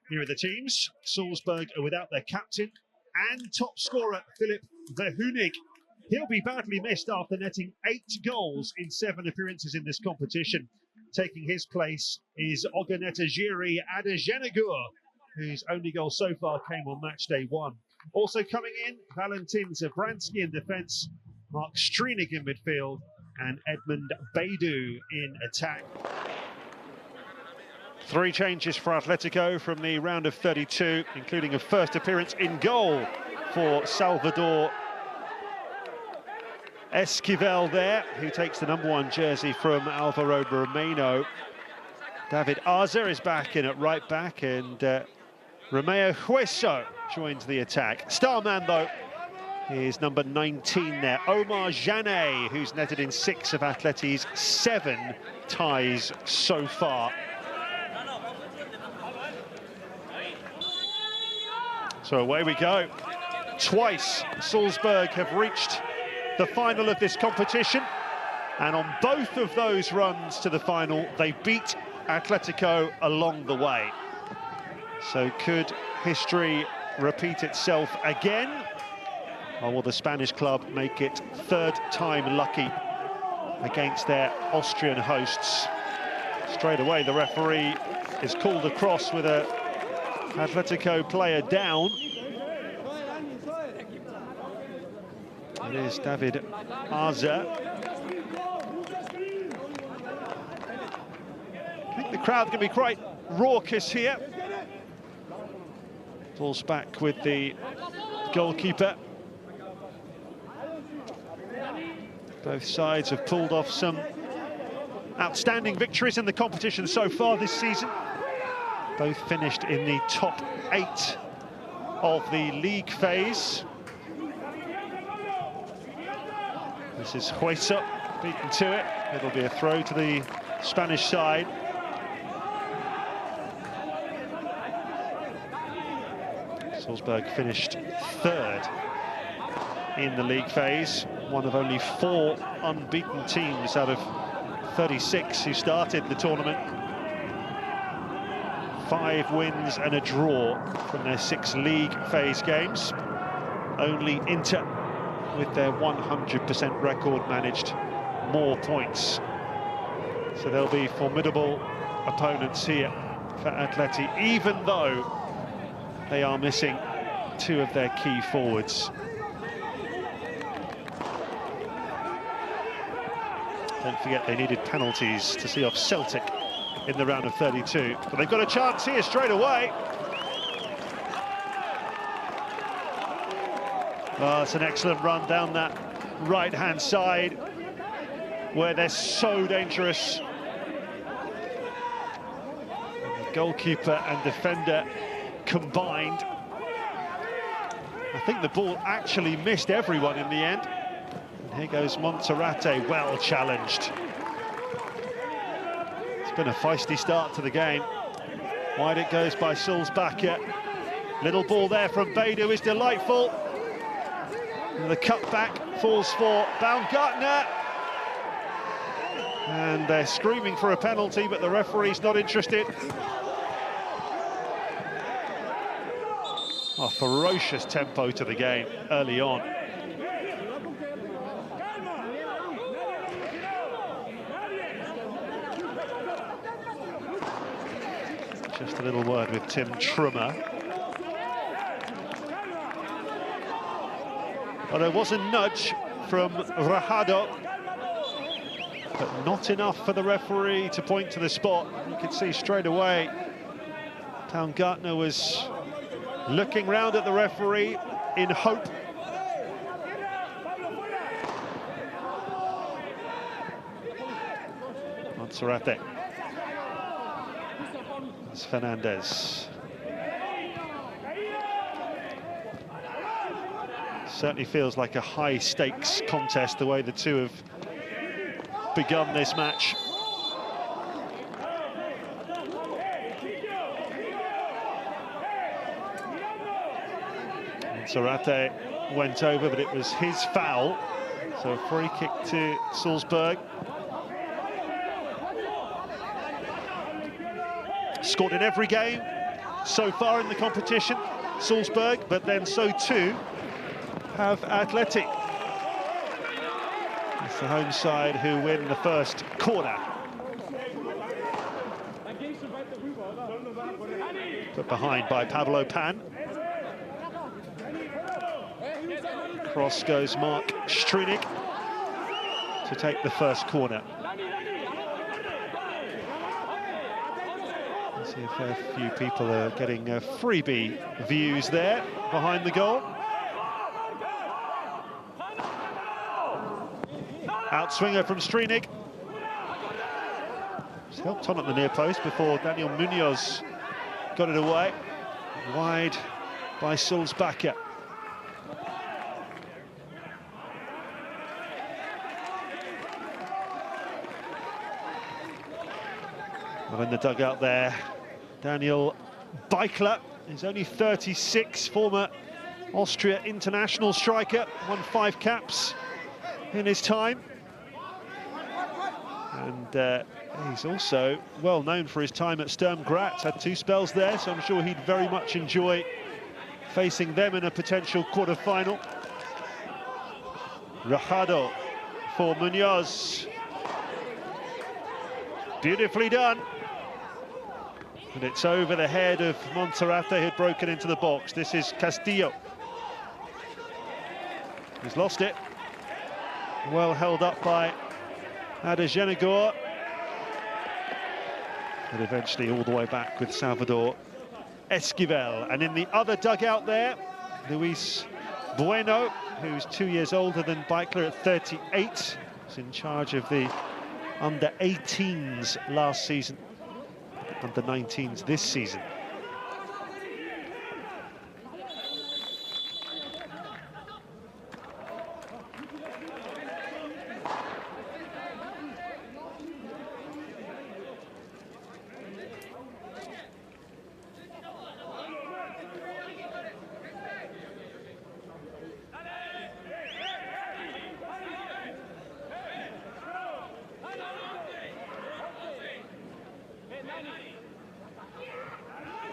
Here are the teams. Salzburg are without their captain and top scorer Philipp Verhunig. He'll be badly missed after netting 8 goals in 7 appearances in this competition. Taking his place is Ogonetajiri Adejenagur, whose only goal so far came on match day 1. Also coming in, Valentin Zabransky in defence, Mark Strinig in midfield, and Edmund Beidu in attack. 3 changes for Atletico from the round of 32, including a first appearance in goal for Salvador Esquivel there, who takes the #1 jersey from Alvaro Romano. David Arza is back in at right back, and Romeo Hueso joins the attack. Starman, though, is number 19 there, Omar Janet, who's netted in 6 of Atleti's 7 ties so far. So away we go. Twice Salzburg have reached the final of this competition, and on both of those runs to the final, they beat Atletico along the way. So could history repeat itself again, or will the Spanish club make it 3rd time lucky against their Austrian hosts? Straight away, the referee is called across with a Atletico player down. It is David Arza. I think the crowd can be quite raucous here. Falls back with the goalkeeper. Both sides have pulled off some outstanding victories in the competition so far this season. Both finished in the top 8 of the league phase. This is Hueso, beaten to it. It'll be a throw to the Spanish side. Salzburg finished 3rd in the league phase, one of only 4 unbeaten teams out of 36 who started the tournament. 5 wins and a draw from their 6 league phase games. Only Inter, with their 100% record, managed more points. So there'll be formidable opponents here for Atleti, even though they are missing 2 of their key forwards. Don't forget they needed penalties to see off Celtic in the round of 32, but they've got a chance here straight away. Oh, it's an excellent run down that right-hand side, where they're so dangerous. And the goalkeeper and defender combined. I think the ball actually missed everyone in the end. And here goes Monterrate, well challenged. It's been a feisty start to the game. Wide it goes by Sulzbacher. Little ball there from Beidu is delightful. And the cutback falls for Baumgartner. And they're screaming for a penalty, but the referee's not interested. A ferocious tempo to the game early on. Just a little word with Tim Trummer. Well, there was a nudge from Rajado, but not enough for the referee to point to the spot. You could see straight away Baumgartner was looking round at the referee in hope. Monserrate. It's Fernandez. Certainly feels like a high-stakes contest, the way the two have begun this match. Monserrate went over, but it was his foul. So a free kick to Salzburg. Scored in every game so far in the competition, Salzburg, but then so too have Athletic. It's the home side who win the first corner. Put behind by Pablo Pan. Cross goes Mark Strinig to take the first corner. I see a fair few people are getting freebie views there behind the goal. Outswinger from Strinig. He's helped on at the near post before Daniel Munoz got it away. Wide by Sulzbacher. Well, in the dugout there, Daniel Beichler is only 36, former Austria international striker, won 5 caps in his time. And he's also well known for his time at Sturm Graz, had 2 spells there, so I'm sure he'd very much enjoy facing them in a potential quarter-final. Rajado for Munoz. Beautifully done. And it's over the head of Monterrate, who'd broken into the box. This is Castillo. He's lost it. Well held up by Adejenagor. But eventually all the way back with Salvador Esquivel. And in the other dugout there, Luis Bueno, who's 2 years older than Beichler at 38. He's in charge of the under-18s last season. Under-19s this season.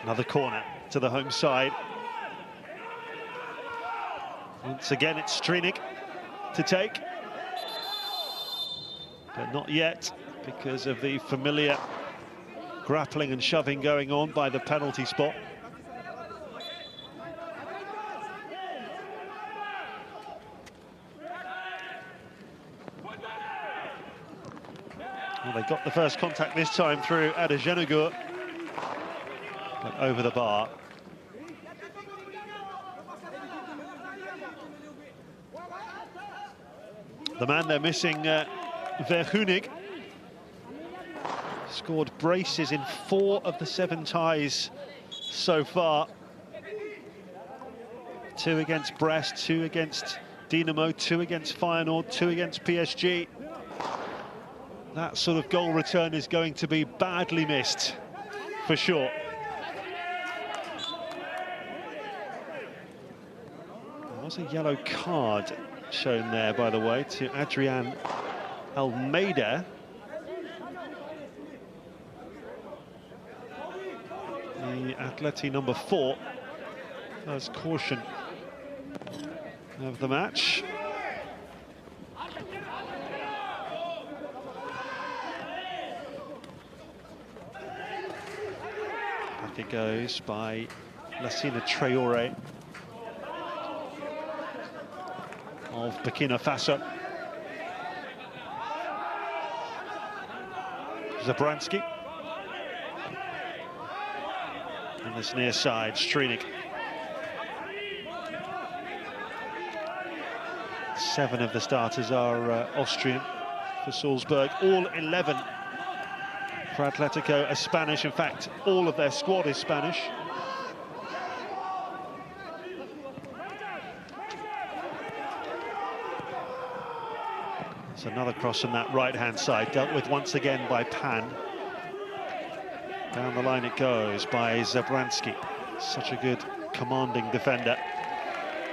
Another corner to the home side. Once again, it's Strinig to take. But not yet, because of the familiar grappling and shoving going on by the penalty spot. Well, they got the first contact this time through Adejenagor. But over the bar. The man they're missing, Verhunig, scored braces in 4 of the 7 ties so far. 2 against Brest, 2 against Dinamo, 2 against Feyenoord, 2 against PSG. That sort of goal return is going to be badly missed, for sure. A yellow card shown there, by the way, to Adrian Almeida. The Atleti number 4 has caution of the match. Back it goes by Lassina Traore of Burkina Faso. Zabransky. And this near side, Strinig. 7 of the starters are Austrian for Salzburg. All 11 for Atletico are Spanish. In fact, all of their squad is Spanish. It's another cross on that right-hand side, dealt with once again by Pan. Down the line it goes by Zabransky. Such a good commanding defender.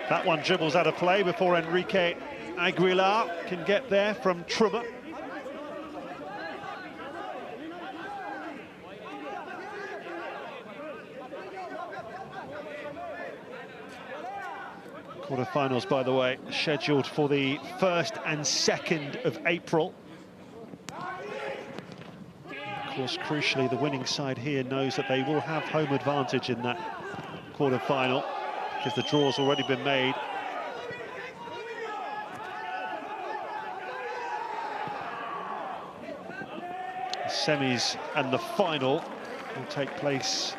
That one dribbles out of play before Enrique Aguilar can get there from Trummer. Quarter-finals, by the way, scheduled for the 1st and 2nd of April. Of course, crucially, the winning side here knows that they will have home advantage in that quarter-final because the draw's already been made. The semis and the final will take place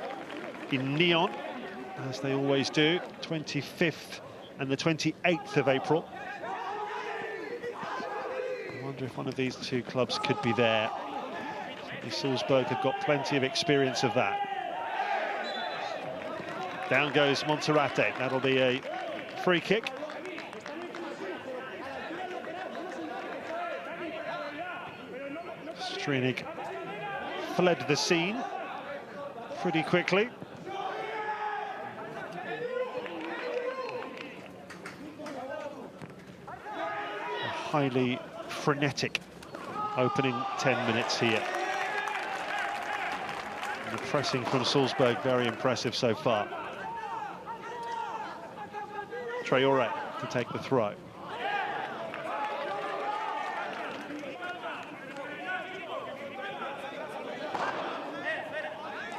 in Nyon, as they always do, 25th and the 28th of April. I wonder if one of these two clubs could be there. Certainly Salzburg have got plenty of experience of that. Down goes Monserrate. That'll be a free kick. Strinig fled the scene pretty quickly. A highly frenetic opening 10 minutes here. And the pressing from Salzburg, very impressive so far. Traoré to take the throw.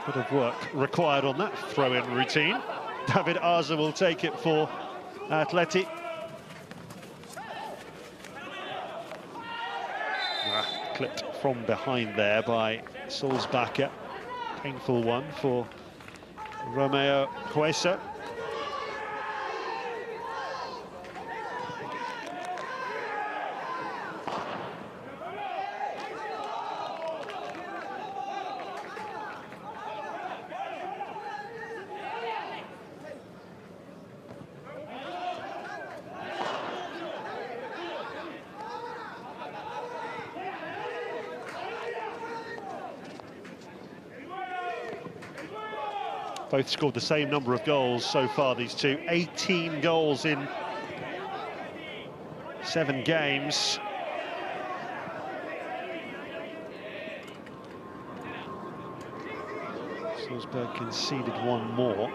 Bit of work required on that throw-in routine. David Arza will take it for Atleti. Clipped from behind there by Salzbacher. Painful one for Romeo Cuesa. Both scored the same number of goals so far, these two. 18 goals in 7 games. Salzburg conceded one more.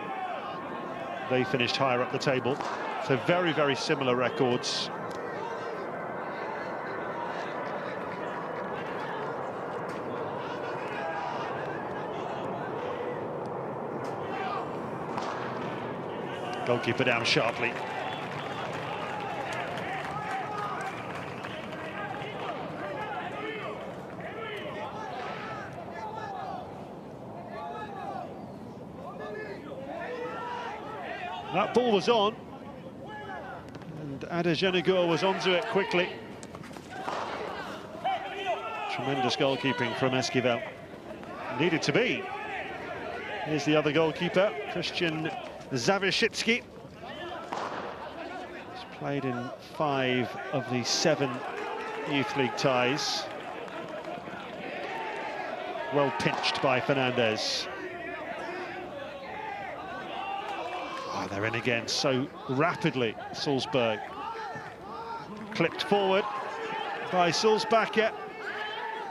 They finished higher up the table. So very, very similar records. Goalkeeper down sharply. That ball was on, and Adejenegor was onto it quickly. Tremendous goalkeeping from Esquivel. Needed to be. Here's the other goalkeeper, Christian Zawierzycki. He's played in 5 of the 7 Youth League ties. Well pinched by Fernandez. Oh, they're in again so rapidly, Salzburg. Clipped forward by Salzbacher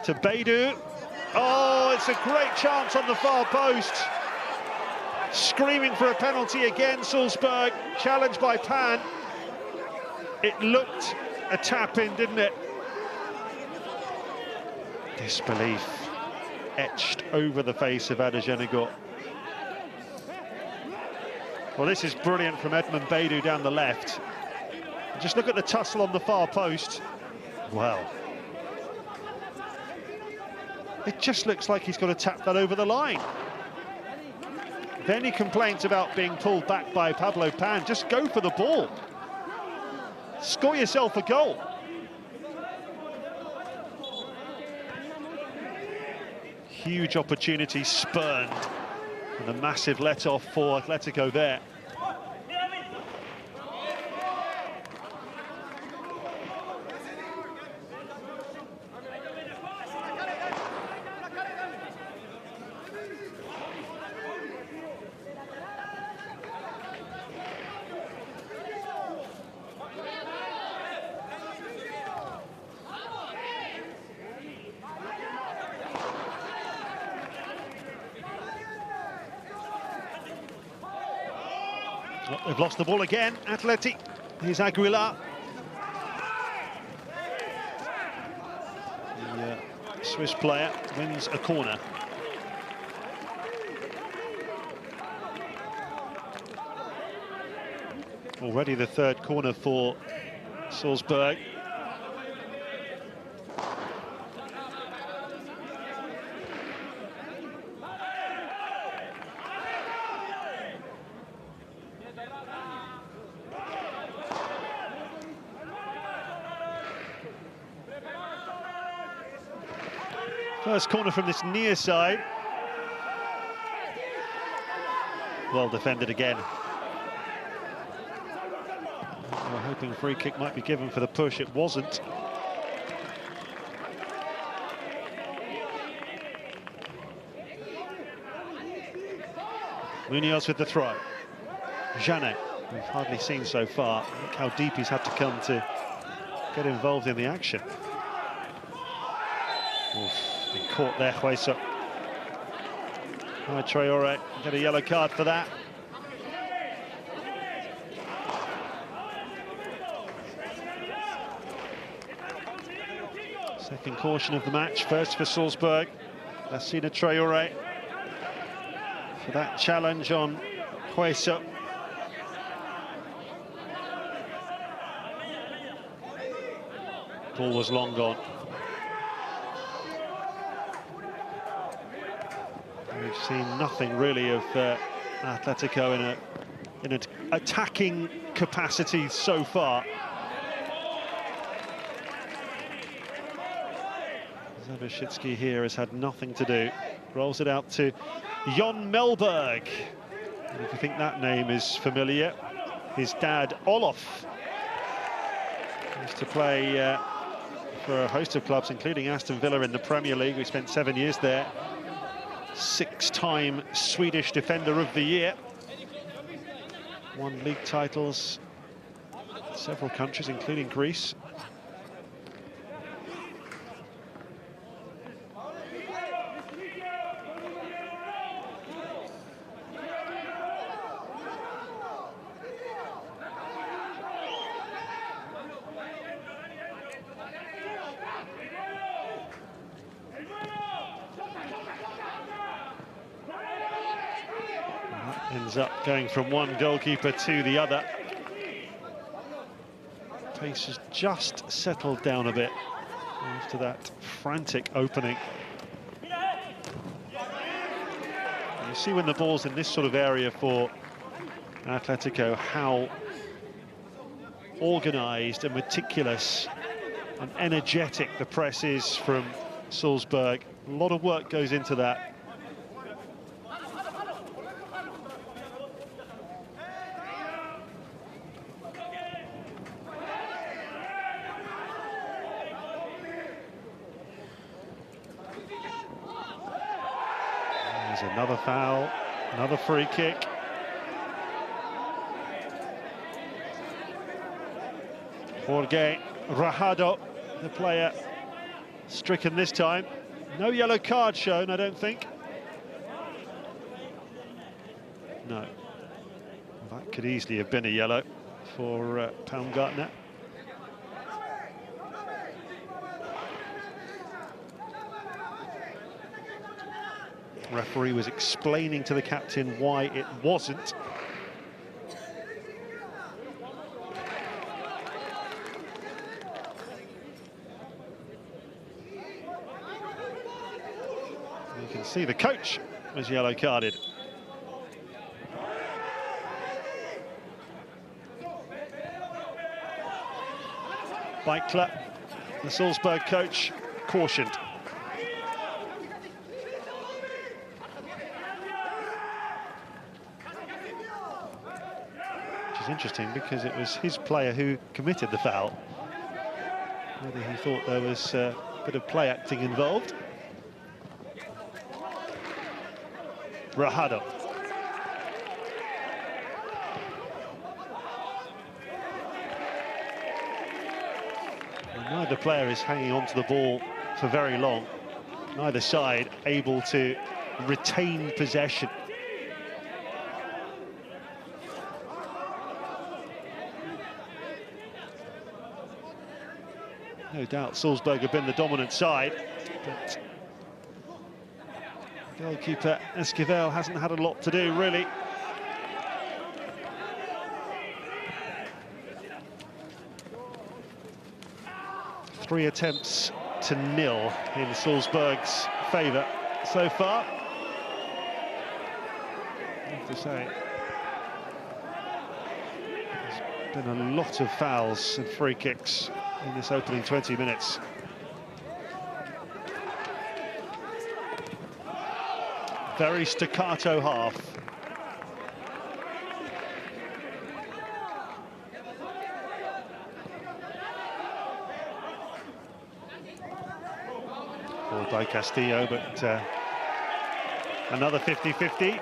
to Beidou. Oh, it's a great chance on the far post. Screaming for a penalty again, Salzburg, challenged by Pan. It looked a tap-in, didn't it? Disbelief etched over the face of Adejenegor. Well, this is brilliant from Edmund Beidou down the left. Just look at the tussle on the far post. Wow. It just looks like he's got to tap that over the line. Any complaints about being pulled back by Pablo Pan, just go for the ball. Score yourself a goal. Huge opportunity spurned. And a massive let-off for Atletico there. They've lost the ball again, Atleti. Here's Aguilar. The Swiss player wins a corner. Already the third corner for Salzburg. First corner from this near side. Well defended again. We're hoping a free kick might be given for the push. It wasn't. Munoz with the throw. Janet, we've hardly seen so far. Look how deep he's had to come to get involved in the action. Oof, been caught there, Huesa. Traore get a yellow card for that. Second caution of the match, first for Salzburg. Traore for that challenge on Huesa. Ball was long gone. We've seen nothing really of Atletico in an attacking capacity so far. Zabashitsky here has had nothing to do. Rolls it out to Jon Melberg. And if you think that name is familiar, his dad, Olof, used to play for a host of clubs, including Aston Villa in the Premier League. We spent 7 years there. 6-time Swedish Defender of the Year. Won league titles in several countries, including Greece. Ends up going from one goalkeeper to the other. Pace has just settled down a bit after that frantic opening. You see when the ball's in this sort of area for Atletico, how organised and meticulous and energetic the press is from Salzburg. A lot of work goes into that. There's another foul, another free kick. Jorge Rajado, the player stricken this time. No yellow card shown, I don't think. No. That could easily have been a yellow for Baumgartner. Referee was explaining to the captain why it wasn't. You can see the coach was yellow carded. Beikler, the Salzburg coach, cautioned. Which is interesting because it was his player who committed the foul. Whether he thought there was a bit of play acting involved. Rajado. Neither player is hanging on to the ball for very long. Neither side able to retain possession. No doubt Salzburg have been the dominant side, but goalkeeper Esquivel hasn't had a lot to do, really. Three attempts to nil in Salzburg's favour so far. I have to say, there's been a lot of fouls and free kicks in this opening 20 minutes. Very staccato half. Ball by Castillo, but another 50-50.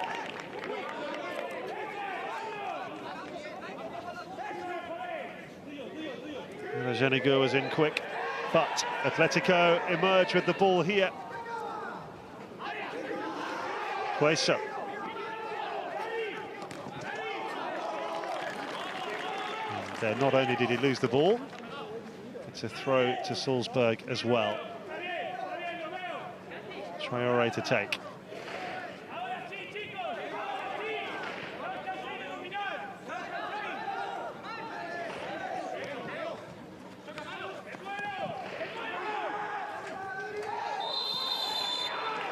Genegur was in quick, but Atletico emerge with the ball here. Quaso. Not only did he lose the ball, it's a throw to Salzburg as well. Traoré to take.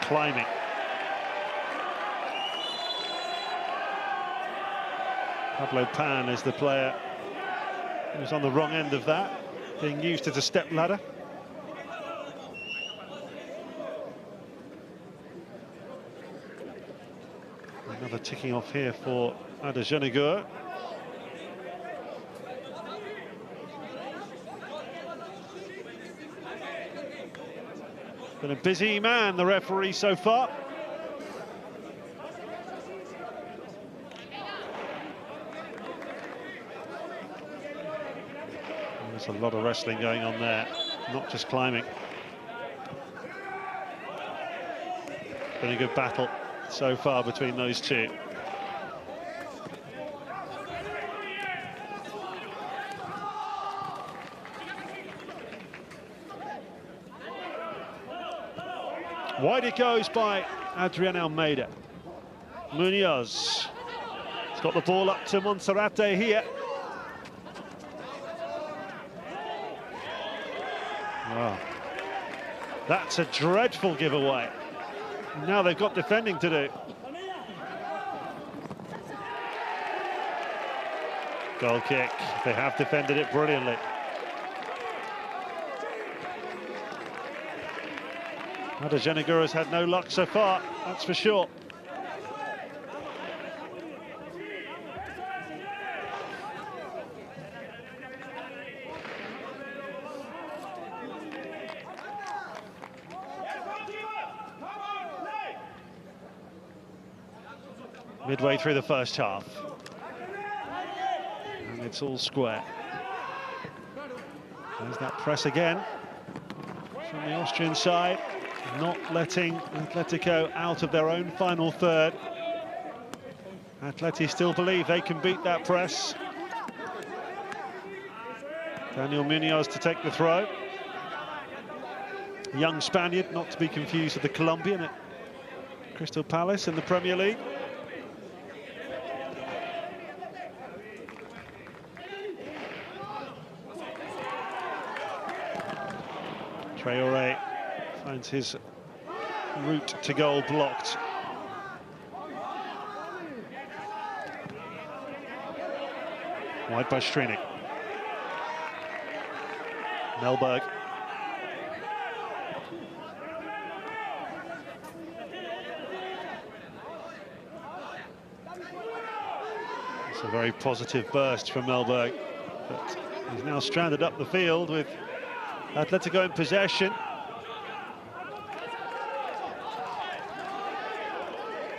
Climbing. Pablo Pan is the player who's on the wrong end of that, being used as a step ladder. Another ticking off here for Genegur. Been a busy man, the referee, so far. There's a lot of wrestling going on there, not just climbing. Been a good battle so far between those two. Wide it goes by Adrian Almeida. Munoz. He's got the ball up to Monserrate here. Wow. That's a dreadful giveaway. Now they've got defending to do. Goal kick. They have defended it brilliantly. Genegur has had no luck so far, that's for sure. Midway through the first half. And it's all square. There's that press again from the Austrian side. Not letting Atletico out of their own final third. Atleti still believe they can beat that press. Daniel Munoz to take the throw. Young Spaniard, not to be confused with the Colombian at Crystal Palace in the Premier League. Traoré finds his route to goal blocked. Wide by Strinik. Mellberg. It's a very positive burst from Mellberg, but he's now stranded up the field with Atletico in possession.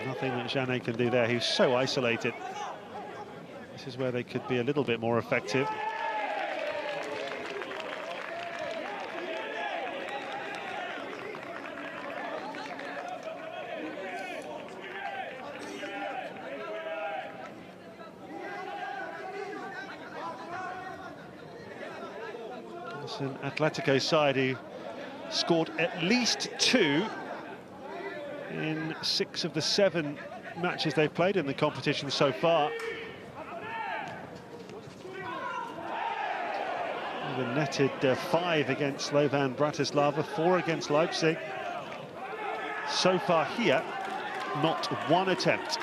Nothing that Janet can do there. He's so isolated. This is where they could be a little bit more effective. It's an Atletico side who scored at least 2 in 6 of the 7 matches they've played in the competition so far. They've netted 5 against Slovan Bratislava, 4 against Leipzig. So far here, not 1 attempt.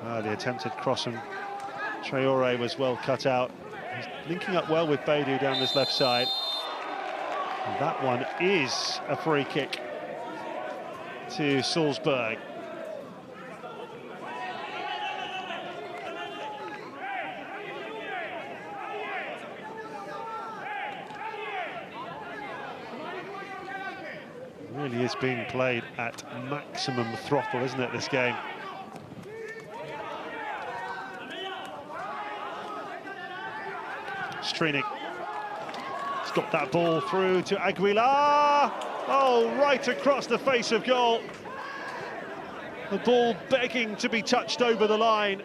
The attempted cross from Traore was well cut out. He's linking up well with Beidou down this left side. And that one is a free kick to Salzburg. Really is being played at maximum throttle, isn't it, this game? Strinik. He's got that ball through to Aguilar. Oh, right across the face of goal. The ball begging to be touched over the line.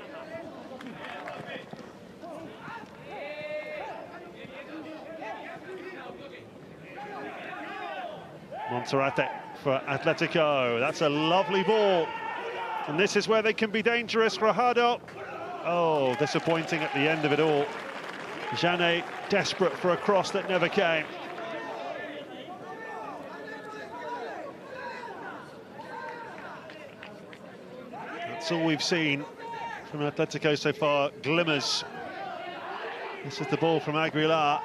Monserrate for Atletico. That's a lovely ball. And this is where they can be dangerous. Rajado. Oh, disappointing at the end of it all. Janet desperate for a cross that never came. That's all we've seen from Atletico so far, glimmers. This is the ball from Aguilar.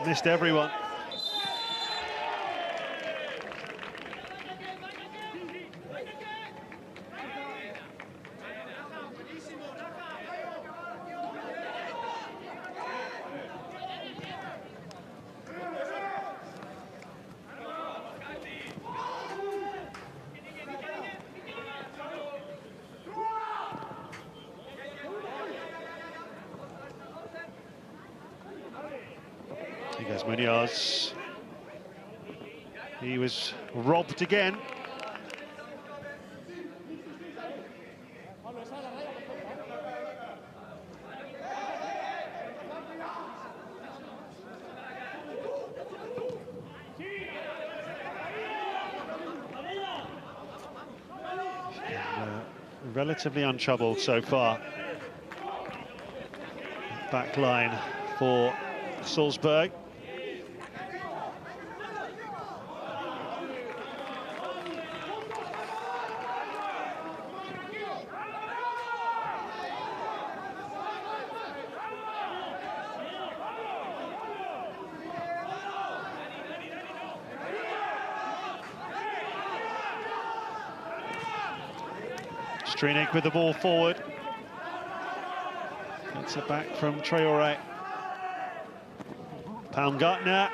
Missed everyone. Munoz. He was robbed again. Relatively untroubled so far. Back line for Salzburg. Strinik with the ball forward. Gets it back from Traore. Baumgartner.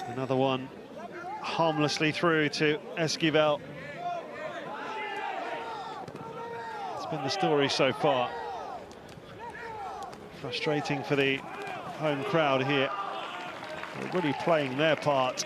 Another one harmlessly through to Esquivel. It's been the story so far. Frustrating for the home crowd here. They're really playing their part.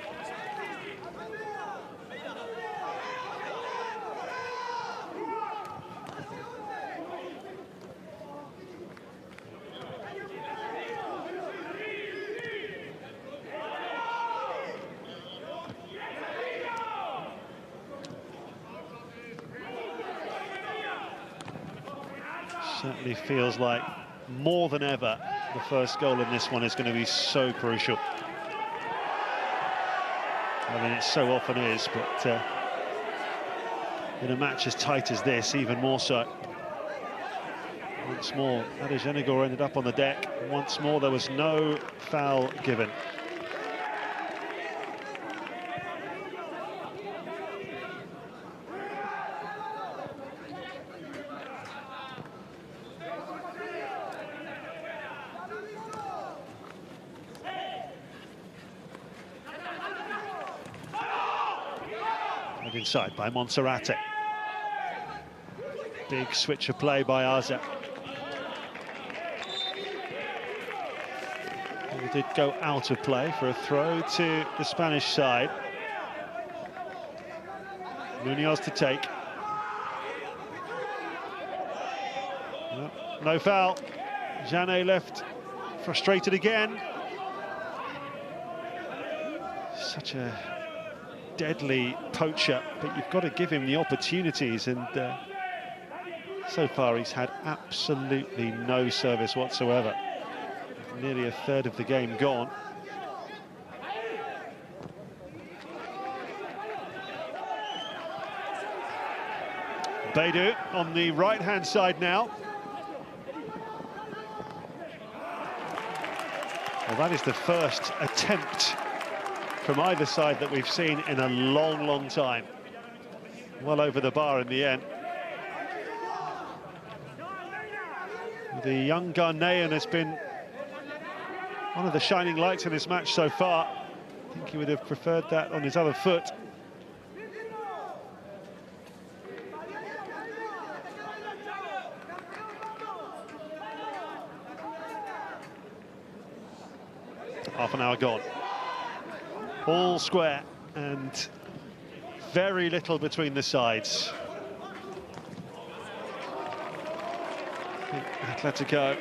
Certainly feels like more than ever the first goal in this one is going to be so crucial. I mean, it so often is, but in a match as tight as this, even more so. Once more, Adejenegor ended up on the deck. Once more, there was no foul given. Inside by Monserrate. Big switch of play by Arza. He did go out of play for a throw to the Spanish side. Munoz to take. No, no foul. Janet left frustrated again. Such a deadly poacher, but you've got to give him the opportunities, and so far he's had absolutely no service whatsoever. Nearly a third of the game gone. Beidou on the right-hand side now. Well, that is the first attempt from either side that we've seen in a long, long time. Well over the bar in the end. The young Ghanaian has been one of the shining lights in this match so far. I think he would have preferred that on his other foot. Half an hour gone. All square and very little between the sides. I think Atletico,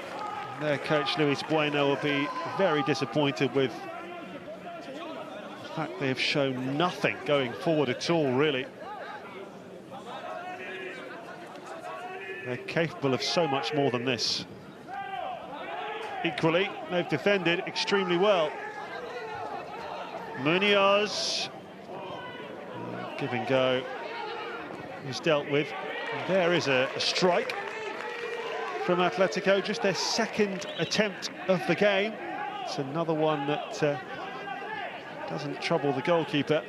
their coach Luis Bueno, will be very disappointed with the fact they have shown nothing going forward at all, really. They're capable of so much more than this. Equally, they've defended extremely well. Munoz, give and go, is dealt with. And there is a strike from Atletico, just their second attempt of the game. It's another one that doesn't trouble the goalkeeper.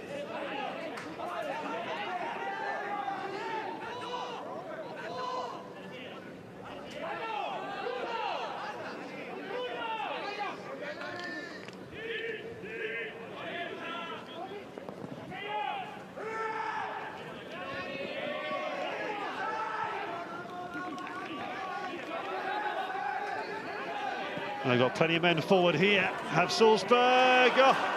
They've got plenty of men forward here. Have Salzburg. Oh.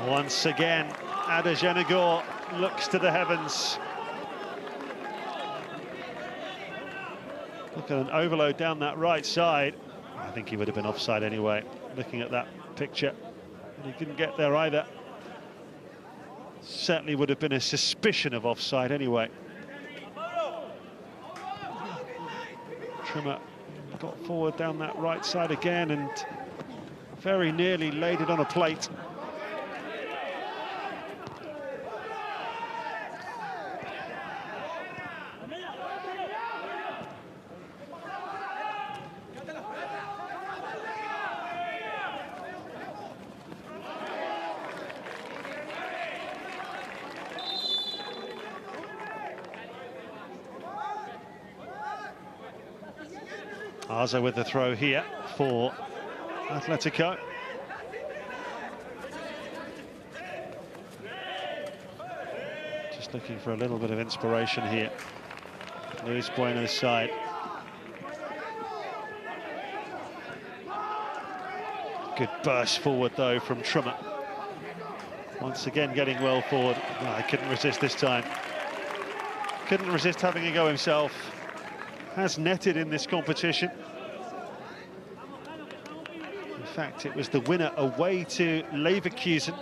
Once again, Adejenagor looks to the heavens. Look at an overload down that right side. I think he would have been offside anyway, looking at that picture. And he couldn't get there either. Certainly would have been a suspicion of offside anyway. Trimmer got forward down that right side again and very nearly laid it on a plate. Arza with the throw here for Atletico. Just looking for a little bit of inspiration here. Luis Bueno's side. Good burst forward though from Trimmer. Once again getting well forward. Oh, I couldn't resist this time. Couldn't resist having a go himself. Has netted in this competition. In fact, it was the winner away to Leverkusen.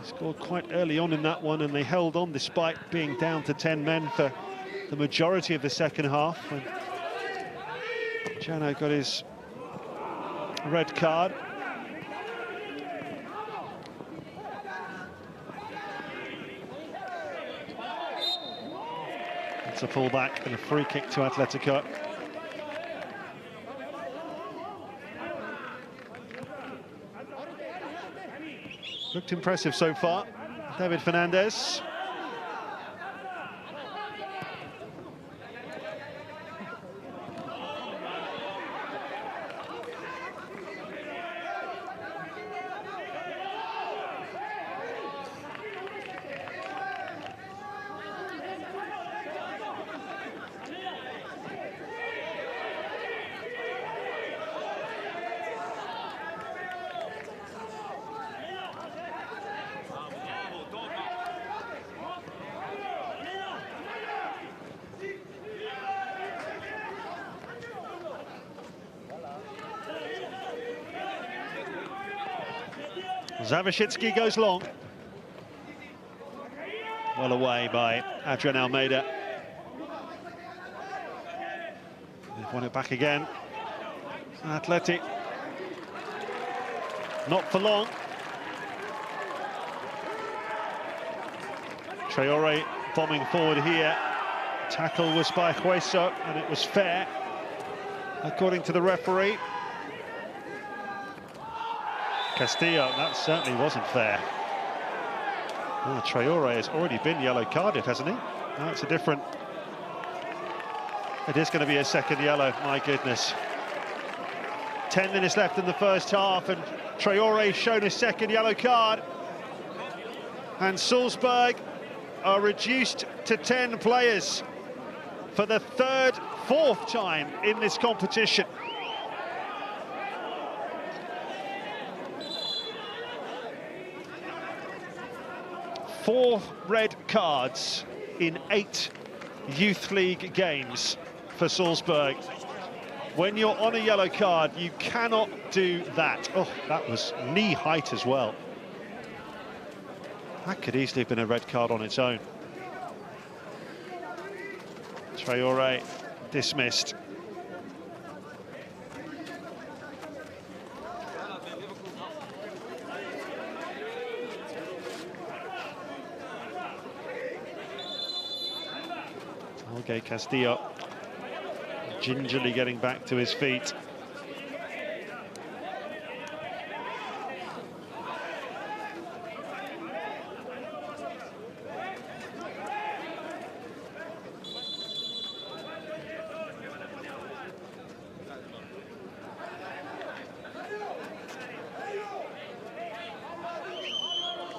He scored quite early on in that one, and they held on despite being down to 10 men for the majority of the second half. And Jano got his red card. It's a pullback and a free kick to Atletico. Looked impressive so far, David Fernandez. Zawadzki goes long. Well away by Adrian Almeida. They've won it back again. Athletic. Not for long. Traore bombing forward here. Tackle was by Hueso, and it was fair, according to the referee. Castillo, that certainly wasn't fair. Oh, Traore has already been yellow carded, hasn't he? No, it's a different... It is going to be a second yellow, my goodness. 10 minutes left in the first half, and Traore shown his second yellow card. And Salzburg are reduced to 10 players for the fourth time in this competition. Four red cards in 8 youth league games for Salzburg. When you're on a yellow card, you cannot do that. Oh, that was knee height as well. That could easily have been a red card on its own. Traore dismissed. Okay, Castillo gingerly getting back to his feet.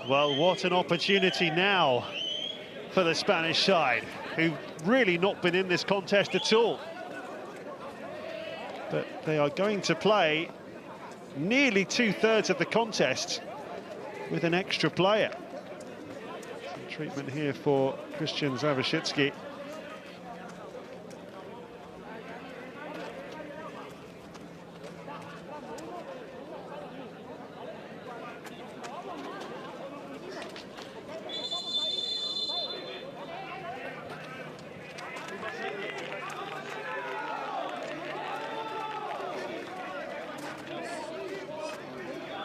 Well, what an opportunity now for the Spanish side, who've really not been in this contest at all. But they are going to play nearly 2/3 of the contest with an extra player. Some treatment here for Christian Zawadzki.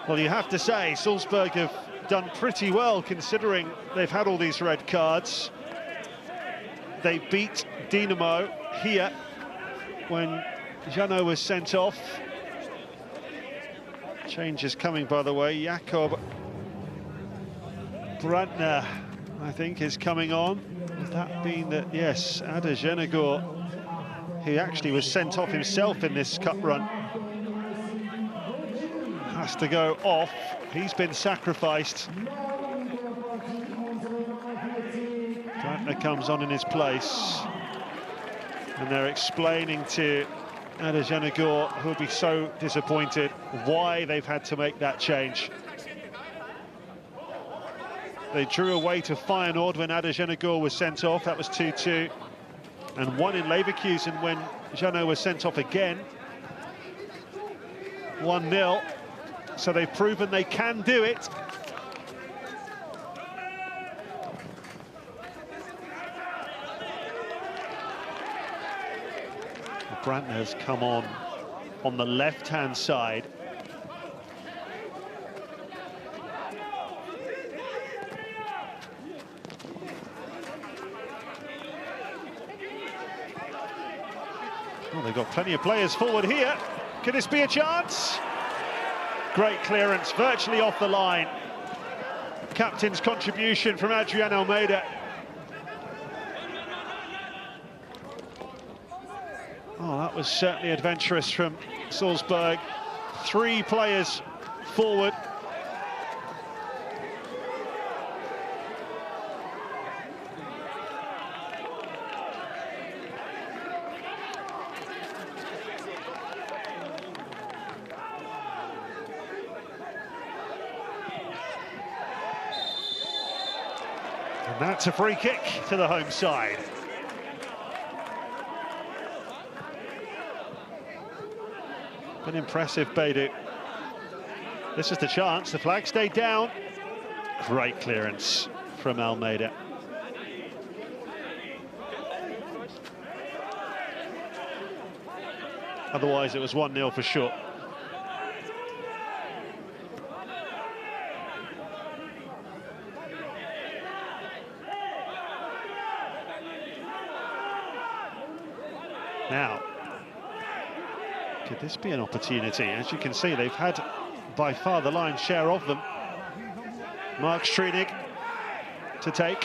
Well, you have to say, Salzburg have done pretty well considering they've had all these red cards. They beat Dinamo here when Janot was sent off. Changes coming, by the way. Jakob Brandner, I think, is coming on. Would that mean that, yes, Ada Jenagor, who actually was sent off himself in this cup run, has to go off. He's been sacrificed. Brandner comes on in his place, and they're explaining to Ada Jenagor, who'll be so disappointed, why they've had to make that change. They drew away to Feyenoord when Ada Jenagor was sent off. That was 2-2, and won in Leverkusen when Janot was sent off again. 1-0. So they've proven they can do it. Brandner's come on the left-hand side. Well, they've got plenty of players forward here. Could this be a chance? Great clearance, virtually off the line. Captain's contribution from Adrian Almeida. Oh, that was certainly adventurous from Salzburg. 3 players forward. And that's a free kick to the home side. Been impressive, Beidou, This is the chance. The flag stayed down. Great clearance from Almeida. Otherwise, it was 1-0 for sure. Now, could this be an opportunity? As you can see, they've had by far the lion's share of them. Mark Strinig to take.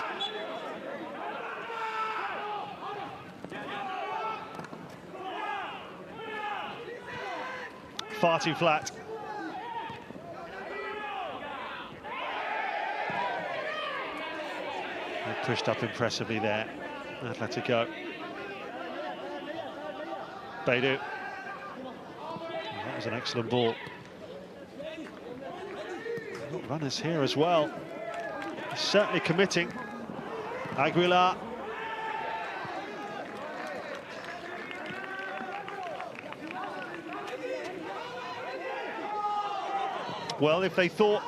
Far too flat. They pushed up impressively there, Atletico. Beidou. That was an excellent ball. Got runners here as well. Certainly committing. Aguilar. Well, if they thought,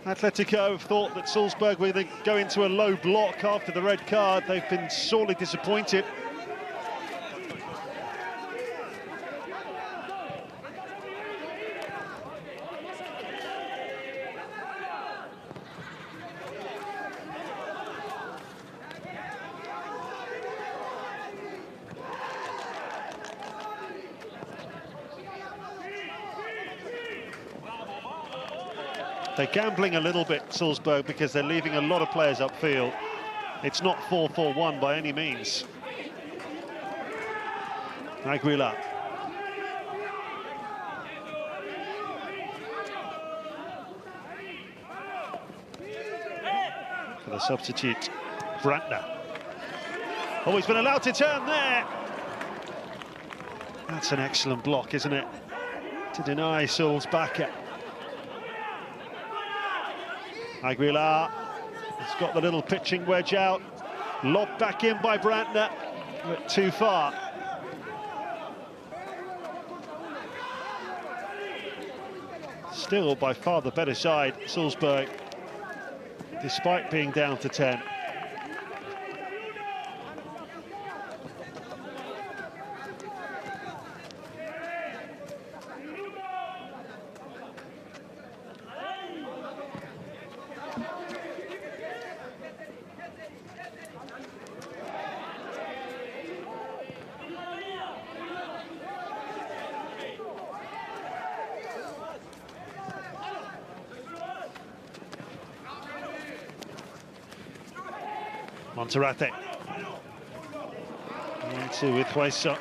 Atletico have thought that Salzburg were going to go into a low block after the red card, they've been sorely disappointed. They're gambling a little bit, Salzburg, because they're leaving a lot of players upfield. It's not 4-4-1 by any means. Aguilar. For the substitute, Brantner. Oh, he's been allowed to turn there. That's an excellent block, isn't it? To deny Salzburg. Aguilar has got the little pitching wedge out. Lobbed back in by Brantner, but too far. Still by far the better side, Salzburg, despite being down to 10. Monterrate. 1-2 with Huesa.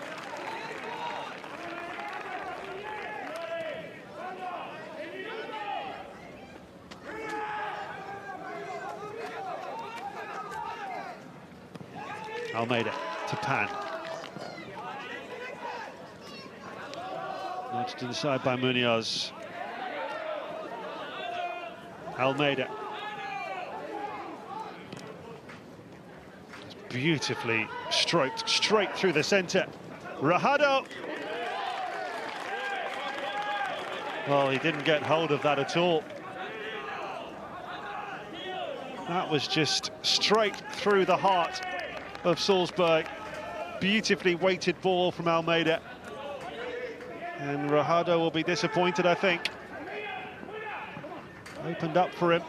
Almeida to Pan. Nudged inside by Munoz. Almeida. Beautifully stroked straight through the centre. Rajado. Well, he didn't get hold of that at all. That was just straight through the heart of Salzburg. Beautifully weighted ball from Almeida. And Rajado will be disappointed, I think. Opened up for him.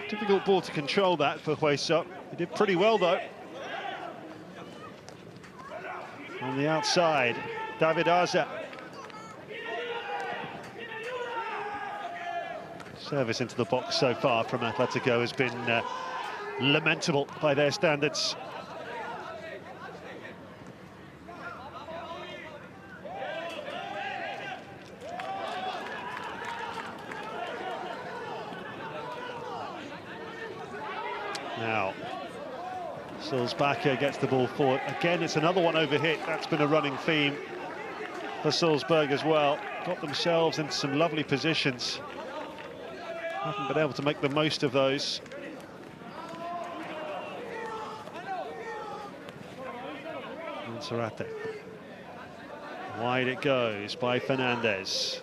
Difficult ball to control that for Huesa. He did pretty well though. On the outside, David Arza. Service into the box so far from Atletico has been lamentable by their standards. Now, Salzburg gets the ball forward. Again, it's another one overhit. That's been a running theme for Salzburg as well. Got themselves into some lovely positions. Haven't been able to make the most of those. Monserrate. Wide it goes by Fernandez.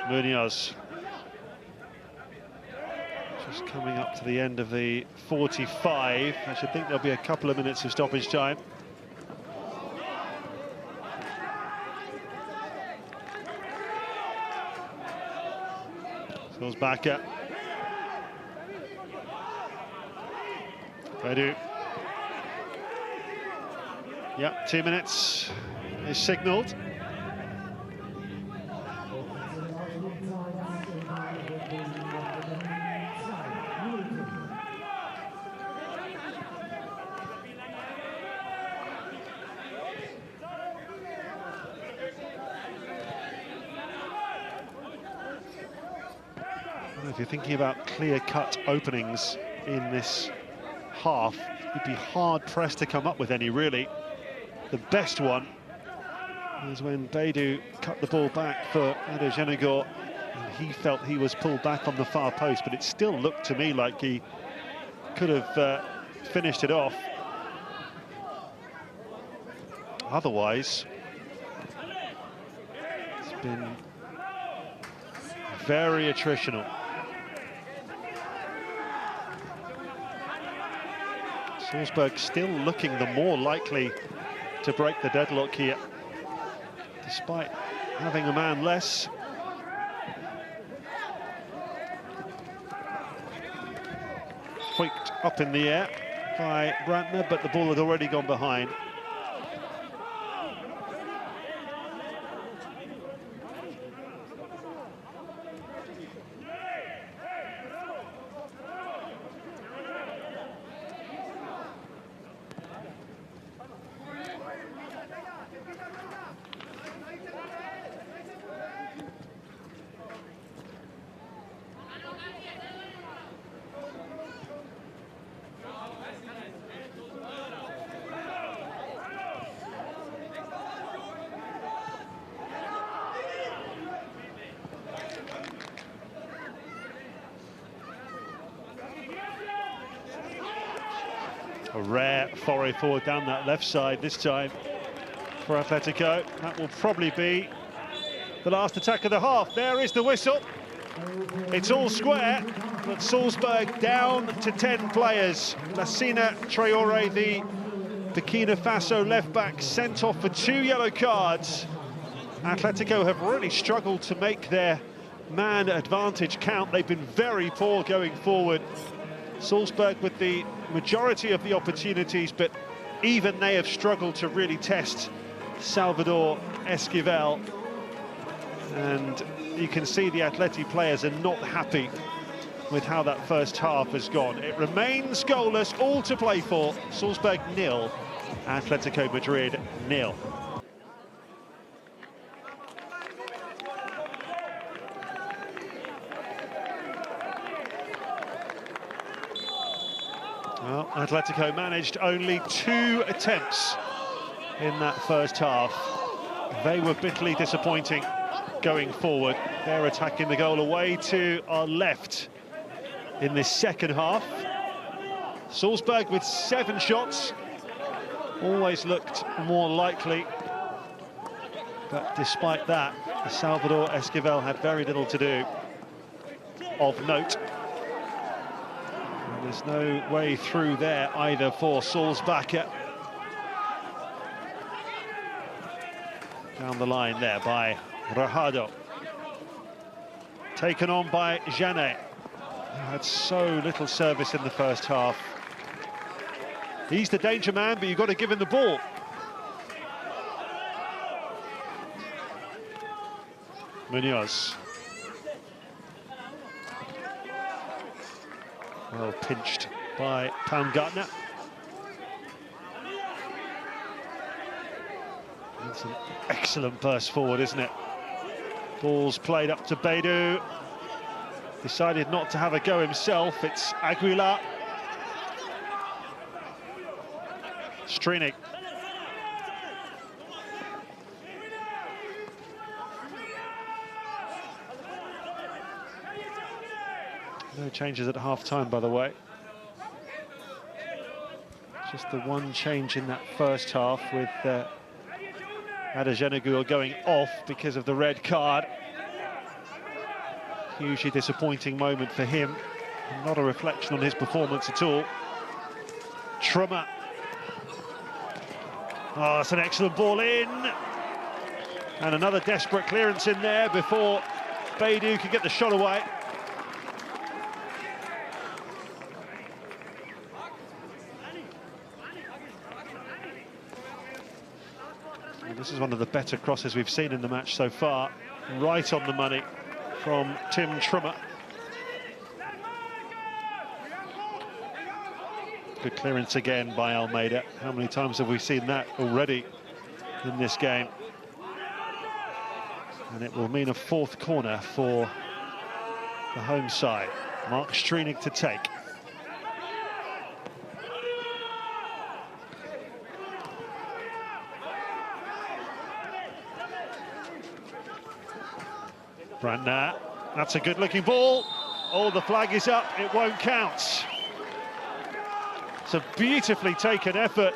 Munoz. Just coming up to the end of the 45. I should think there'll be a couple of minutes of stoppage time. Goes back up. Bedu. Yep, 2 minutes is signalled. If you're thinking about clear-cut openings in this half, you'd be hard-pressed to come up with any, really. The best one was when Bedu cut the ball back for Adejenegor, and he felt he was pulled back on the far post, but it still looked to me like he could have finished it off. Otherwise, it's been very attritional. Salzburg still looking the more likely to break the deadlock here, despite having a man less. Tweaked up in the air by Brantner, but the ball had already gone behind. A rare foray forward down that left side this time for Atletico. That will probably be the last attack of the half. There is the whistle. It's all square, but Salzburg down to 10 players. Lassina Traore, the Burkina Faso left-back, sent off for 2 yellow cards. Atletico have really struggled to make their man advantage count. They've been very poor going forward. Salzburg with the majority of the opportunities, but even they have struggled to really test Salvador Esquivel. And you can see the Atleti players are not happy with how that first half has gone. It remains goalless, all to play for. Salzburg 0, Atletico Madrid 0. Well, Atletico managed only 2 attempts in that first half. They were bitterly disappointing going forward. They're attacking the goal away to our left in this second half. Salzburg with 7 shots, always looked more likely. But despite that, Salvador Esquivel had very little to do of note. There's no way through there either for Salzburg. Down the line there by Rajado. Taken on by Janet, who had so little service in the first half. He's the danger man, but you've got to give him the ball. Munoz. Well pinched by Baumgartner. That's an excellent burst forward, isn't it? Ball's played up to Bedu. Decided not to have a go himself. It's Aguilar. Strinik. No changes at half-time, by the way. Just the one change in that first half with Adejenoglu going off because of the red card. Hugely disappointing moment for him. Not a reflection on his performance at all. Trummer. Oh, it's an excellent ball in. And another desperate clearance in there before Beidou could get the shot away. And this is one of the better crosses we've seen in the match so far. Right on the money from Tim Trummer. Good clearance again by Almeida. How many times have we seen that already in this game? And it will mean a fourth corner for the home side. Mark Strinik to take. Brandner, that's a good-looking ball. Oh, the flag is up, it won't count. It's a beautifully taken effort.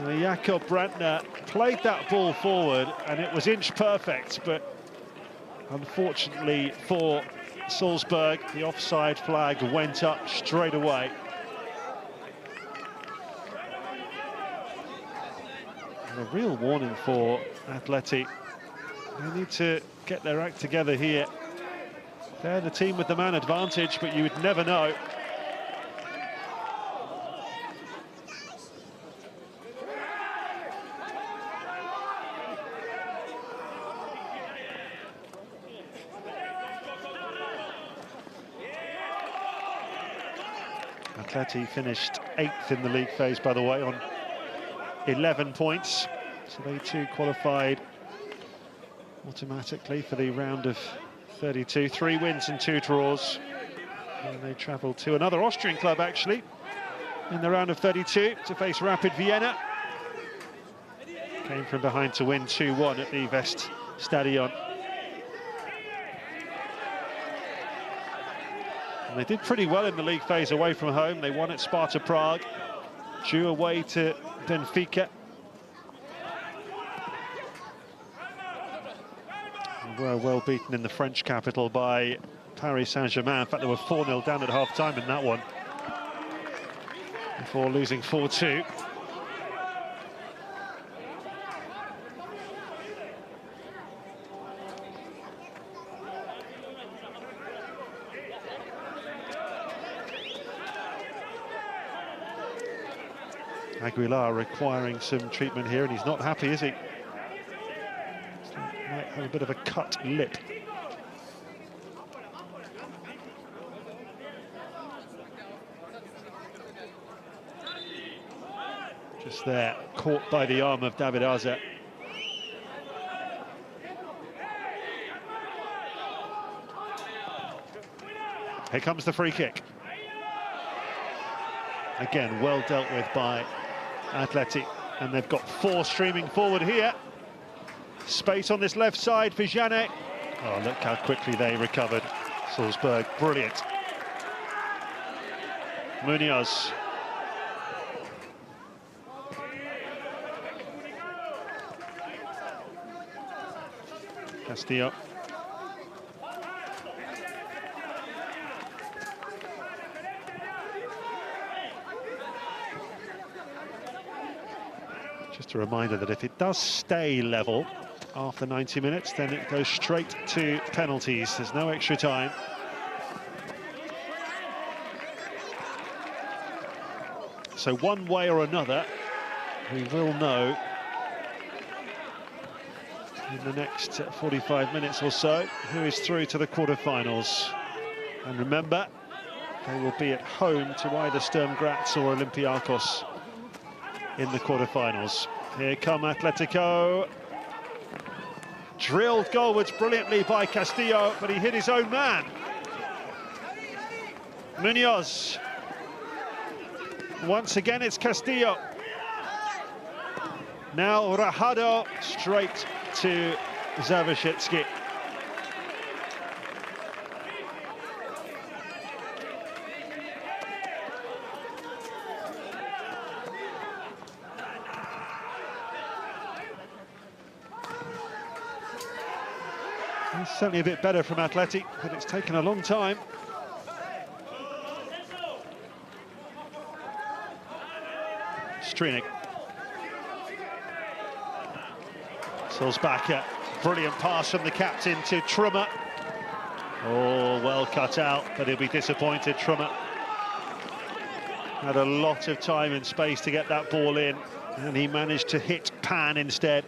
Jakob Brandner played that ball forward and it was inch perfect, but unfortunately for Salzburg, the offside flag went up straight away. And a real warning for Atleti. They need to get their act together here. They're the team with the man advantage, but you would never know. Atleti finished 8th in the league phase, by the way, on 11 points. So they too qualified automatically for the round of 32. 3 wins and 2 draws. And they travel to another Austrian club, actually, in the round of 32 to face Rapid Vienna. Came from behind to win 2-1 at the West Stadion. And they did pretty well in the league phase away from home. They won at Sparta Prague, drew away to Benfica. And were well beaten in the French capital by Paris Saint-Germain. In fact, they were 4-0 down at half-time in that one, before losing 4-2. Aguilar requiring some treatment here, and he's not happy, is he? Might have a bit of a cut lip. Just there, caught by the arm of David Aza. Here comes the free kick. Again, well dealt with by Atleti, and they've got 4 streaming forward here. Space on this left side for Janet. Oh, look how quickly they recovered. Salzburg, brilliant. Munoz. Castillo. Just a reminder that if it does stay level after 90 minutes, then it goes straight to penalties. There's no extra time. So one way or another, we will know in the next 45 minutes or so who is through to the quarterfinals. And remember, they will be at home to either Sturm Graz or Olympiacos in the quarterfinals. Here come Atletico. Drilled goalwards brilliantly by Castillo, but he hit his own man. Munoz. Once again, it's Castillo. Now Rajado straight to Zawishitsky. It's certainly a bit better from Atleti, but it's taken a long time. Strinik. Salzburg, brilliant pass from the captain to Trummer. Oh, well cut out, but he'll be disappointed, Trummer. Had a lot of time and space to get that ball in, and he managed to hit Pan instead.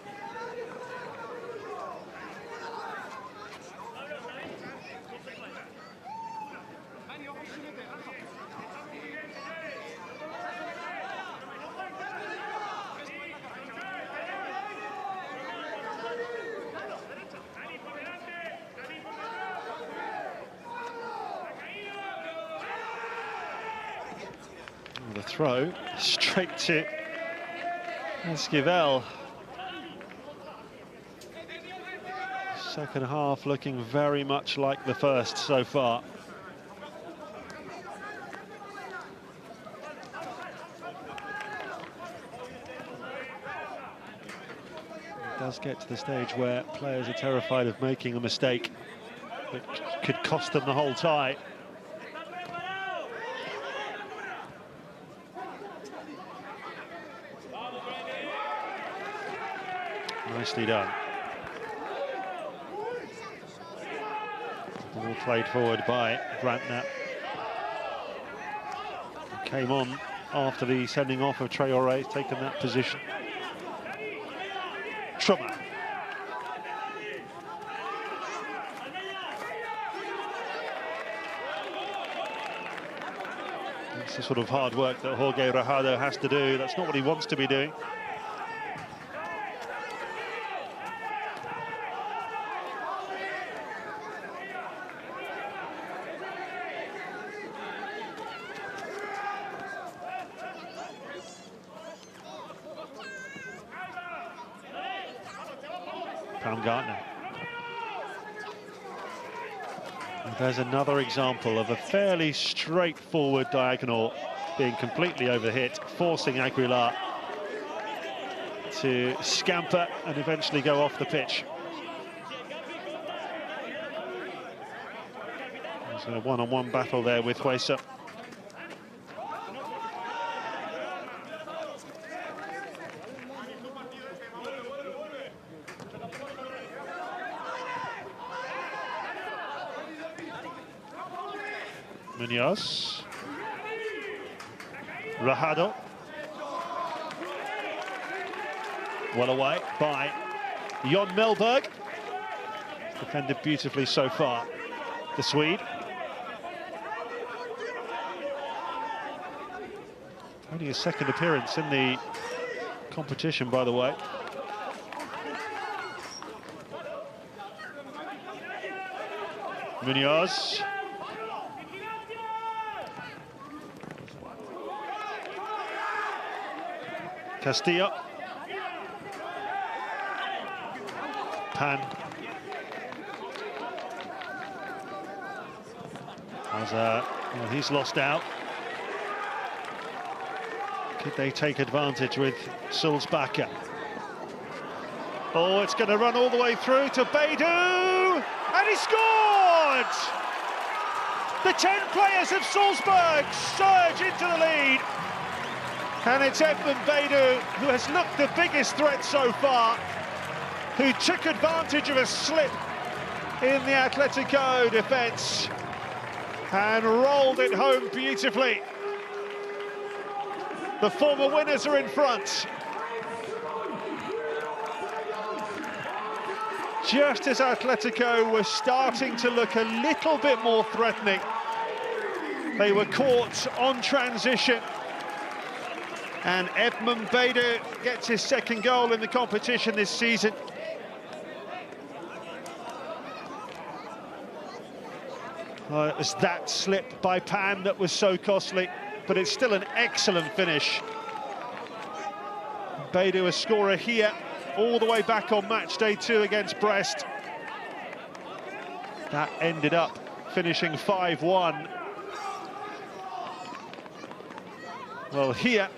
The throw straight to Esquivel. Second half looking very much like the first so far. It does get to the stage where players are terrified of making a mistake that could cost them the whole tie. Nicely done. Ball played forward by Brantner. Came on after the sending off of Traoré, taken that position. Trummer. That's the sort of hard work that Jorge Rajado has to do. That's not what he wants to be doing. Baumgartner. And there's another example of a fairly straightforward diagonal being completely overhit, forcing Aguilar to scamper and eventually go off the pitch. There's a one-on-one battle there with Huesa. Munoz. Rajado. Well away by Jon Mellberg. Defended beautifully so far, the Swede. Only his second appearance in the competition, by the way. Munoz. Castillo. Pan. Well, he's lost out. Could they take advantage with Salzburg? Oh, it's going to run all the way through to Beidou, and he scored! The 10 players of Salzburg surge into the lead. And it's Edmund Beidou, who has looked the biggest threat so far, who took advantage of a slip in the Atletico defence and rolled it home beautifully. The former winners are in front. Just as Atletico were starting to look a little bit more threatening, they were caught on transition. And Edmund Beidou gets his second goal in the competition this season. It was that slip by Pan that was so costly. but it's still an excellent finish. Beidou a scorer here, all the way back on match day 2 against Brest. That ended up finishing 5-1. Well, here,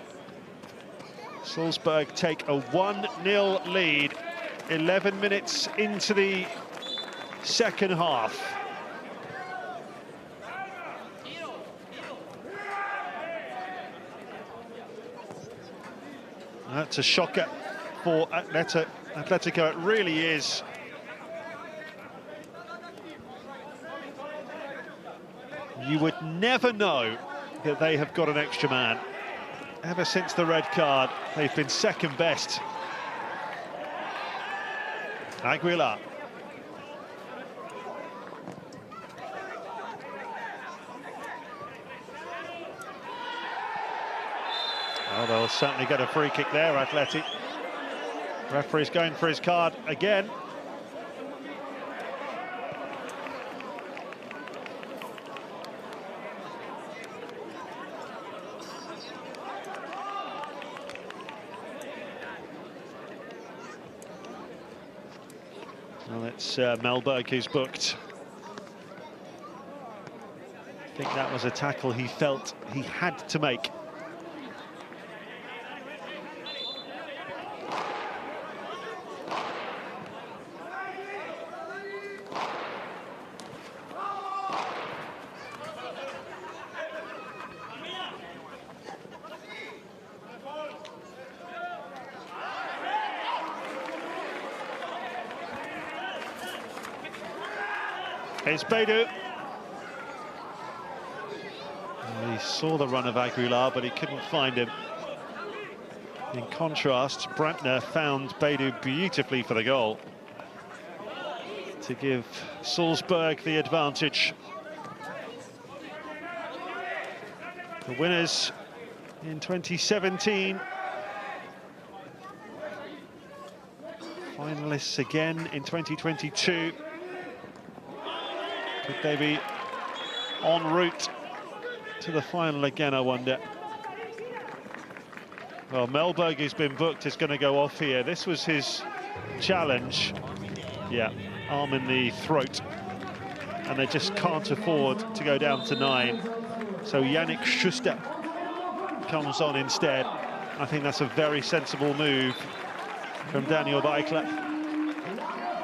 Salzburg take a 1-0 lead, 11 minutes into the second half. That's a shocker for Atletico, it really is. You would never know that they have got an extra man. Ever since the red card, they've been second best. Aguilar. Oh, they'll certainly get a free kick there, Atleti. Referee's going for his card again. Well, it's Mellberg who's booked. I think that was a tackle he felt he had to make. It's Beidou. He saw the run of Aguilar, but he couldn't find him. In contrast, Brantner found Beidou beautifully for the goal to give Salzburg the advantage. The winners in 2017. Finalists again in 2022. Could they be en route to the final again, I wonder? Well, Mellberg, who's been booked, is going to go off here. This was his challenge. Yeah, arm in the throat. And they just can't afford to go down to 9. So Yannick Schuster comes on instead. I think that's a very sensible move from Daniel Beikler.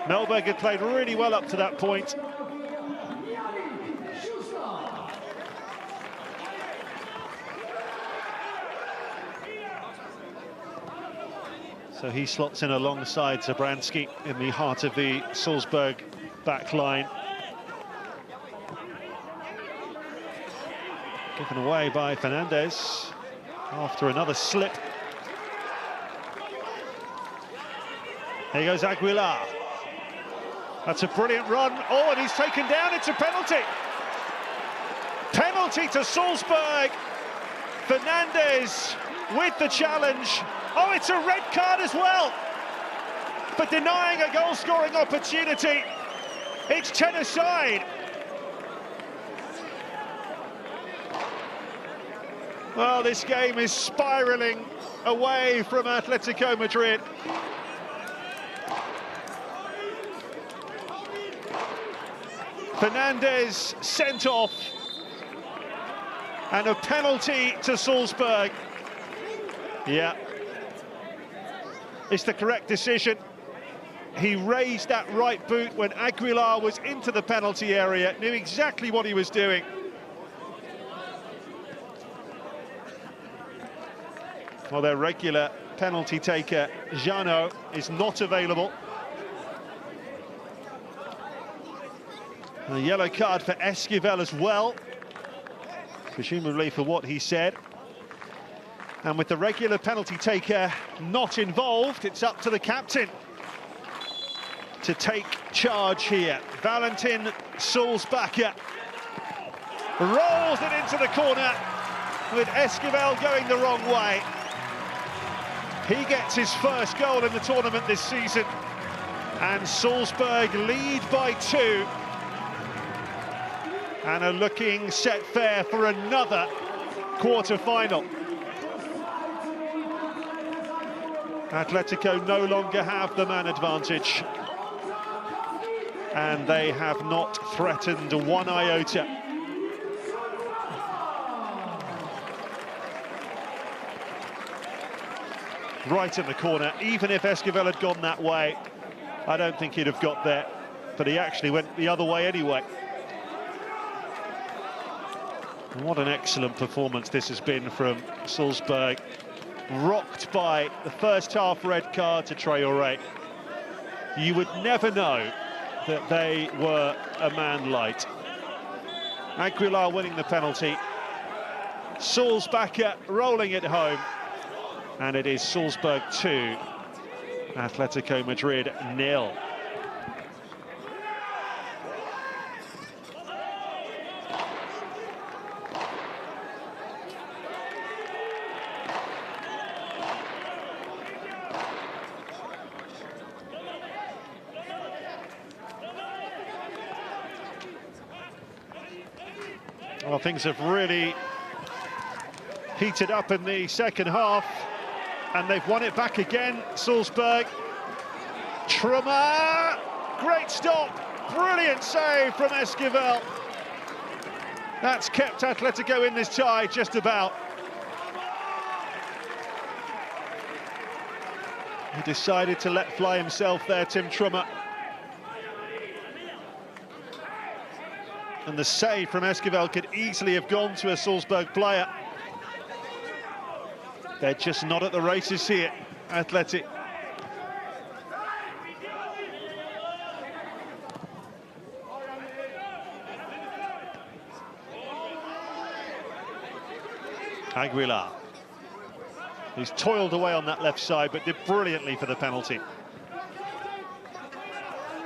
Mellberg had played really well up to that point. So he slots in alongside Zabransky in the heart of the Salzburg back line. Given away by Fernandez after another slip. Here goes Aguilar. That's a brilliant run. Oh, and he's taken down. It's a penalty. Penalty to Salzburg. Fernandez with the challenge. Oh, it's a red card as well for denying a goal-scoring opportunity. It's 10 aside. Well, this game is spiralling away from Atletico Madrid. Fernandez sent off, and a penalty to Salzburg. Yeah. It's the correct decision. He raised that right boot when Aguilar was into the penalty area, knew exactly what he was doing. Well, their regular penalty taker, Jano, is not available. A yellow card for Esquivel as well, presumably for what he said. And with the regular penalty taker not involved, it's up to the captain to take charge here. Valentin Sulzbacher rolls it into the corner with Esquivel going the wrong way. He gets his first goal in the tournament this season, and Salzburg lead by 2 and are looking set fair for another quarter-final. Atletico no longer have the man advantage, and they have not threatened one iota. Right in the corner. Even if Esquivel had gone that way, I don't think he'd have got there, but he actually went the other way anyway. What an excellent performance this has been from Salzburg. Rocked by the first half red card to Traoré. You would never know that they were a man light. Aguilar winning the penalty. Salzburg rolling it home. And it is Salzburg 2, Atletico Madrid 0. Well, things have really heated up in the second half, and they've won it back again, Salzburg. Trummer, great stop, brilliant save from Esquivel. That's kept Atletico in this tie, just about. He decided to let fly himself there, Tim Trummer. And the save from Esquivel could easily have gone to a Salzburg player. They're just not at the races here, Athletic. Aguilar. He's toiled away on that left side, but did brilliantly for the penalty.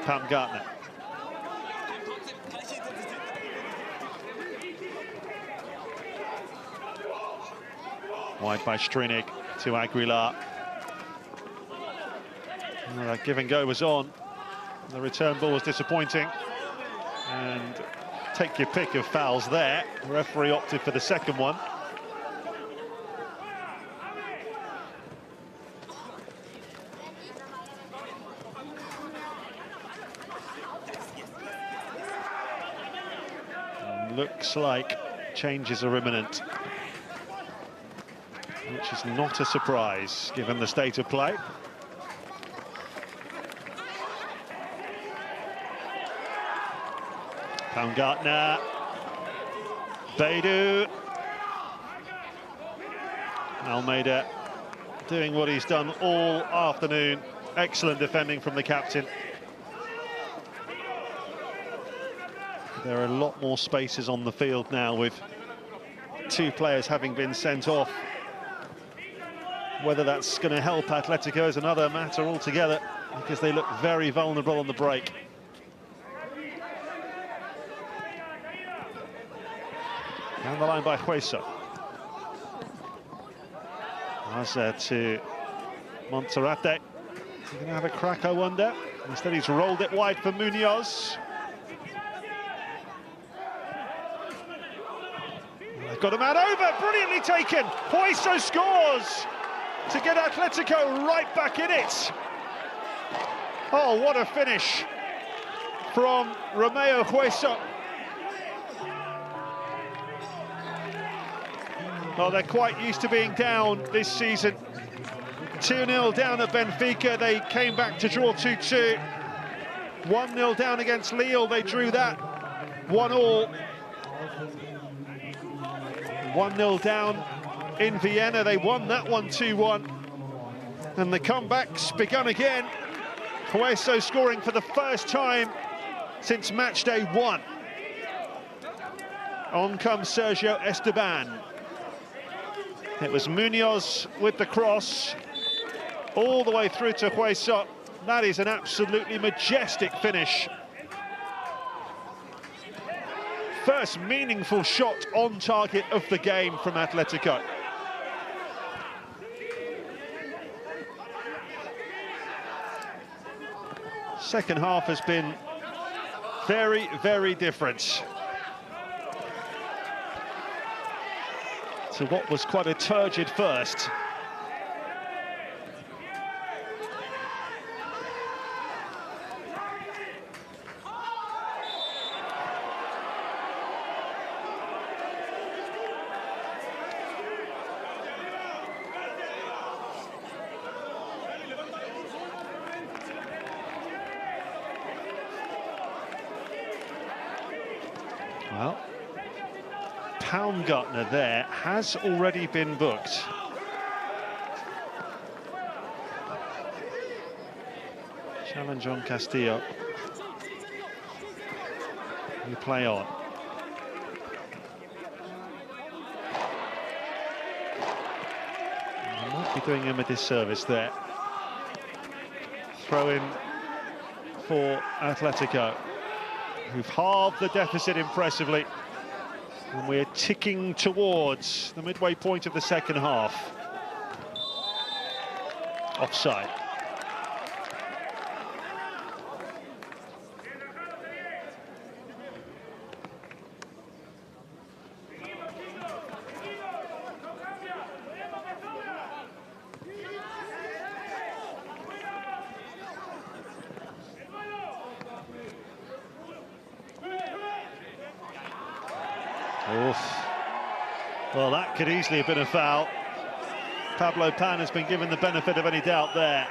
Baumgartner. Wide by Strinig to Aguilar. Well, that give and go was on. The return ball was disappointing. And take your pick of fouls there. The referee opted for the second one. Looks like changes are imminent, which is not a surprise given the state of play. Baumgartner, Beidou, Almeida doing what he's done all afternoon. Excellent defending from the captain. There are a lot more spaces on the field now, with two players having been sent off. Whether that's going to help Atletico is another matter altogether, because they look very vulnerable on the break. Down the line by Hueso. Azza to Monterrate. Is he going to have a crack, I wonder? Instead, he's rolled it wide for Munoz. They've got a man over, brilliantly taken. Hueso scores to get Atletico right back in it. Oh, what a finish from Romeo Hueso. Well, they're quite used to being down this season. 2-0 down at Benfica, they came back to draw 2-2. 1-0 down against Lille, they drew that 1-1. 1-0 down in Vienna, they won that one 2-1. And the comeback's begun again. Hueso scoring for the first time since match day 1. On comes Sergio Esteban. It was Munoz with the cross, all the way through to Hueso. That is an absolutely majestic finish. First meaningful shot on target of the game from Atletico. Second half has been very, very different. to what was quite a turgid first. Well, Baumgartner there has already been booked. Challenge on Castillo. You play on. You might be doing him a disservice there. Throw in for Atletico, who've halved the deficit impressively. And we're ticking towards the midway point of the second half. Offside. Oof. Well, that could easily have been a foul. Pablo Pan has been given the benefit of any doubt there.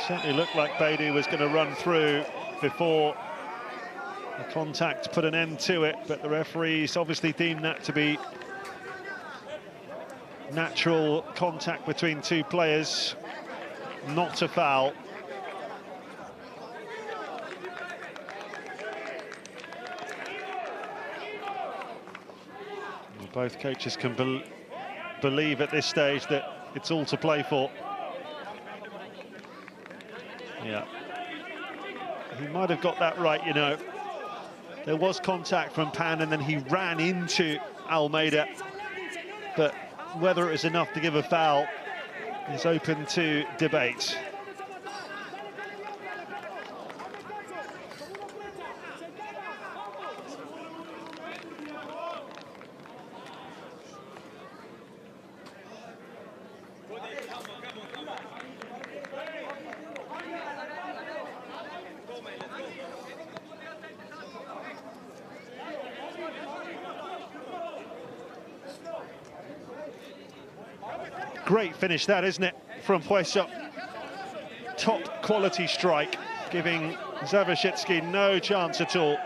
Certainly looked like Beidou was going to run through before the contact put an end to it, but the referees obviously deemed that to be natural contact between two players, not a foul. Both coaches can believe at this stage that it's all to play for. Yeah. He might have got that right, you know. There was contact from Pan and then he ran into Almeida. But whether it was enough to give a foul is open to debate. Great finish that, isn't it, from Pueso. Top quality strike, giving Zawadzki no chance at all.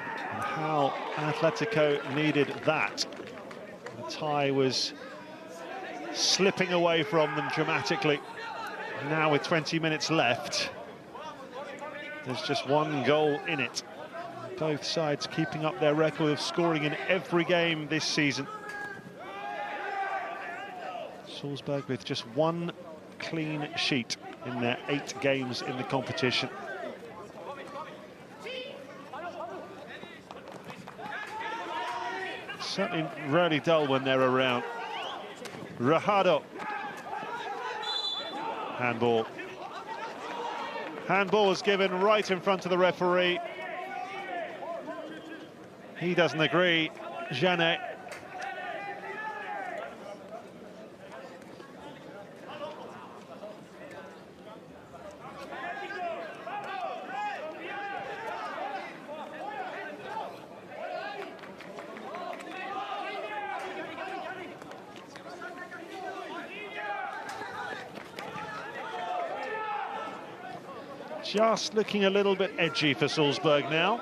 And how Atletico needed that. The tie was slipping away from them dramatically. Now with 20 minutes left, there's just one goal in it. Both sides keeping up their record of scoring in every game this season. Salzburg with just one clean sheet in their 8 games in the competition. Certainly really dull when they're around. Rajado. Handball. Handball is given right in front of the referee. He doesn't agree. Janet. Just looking a little bit edgy for Salzburg now.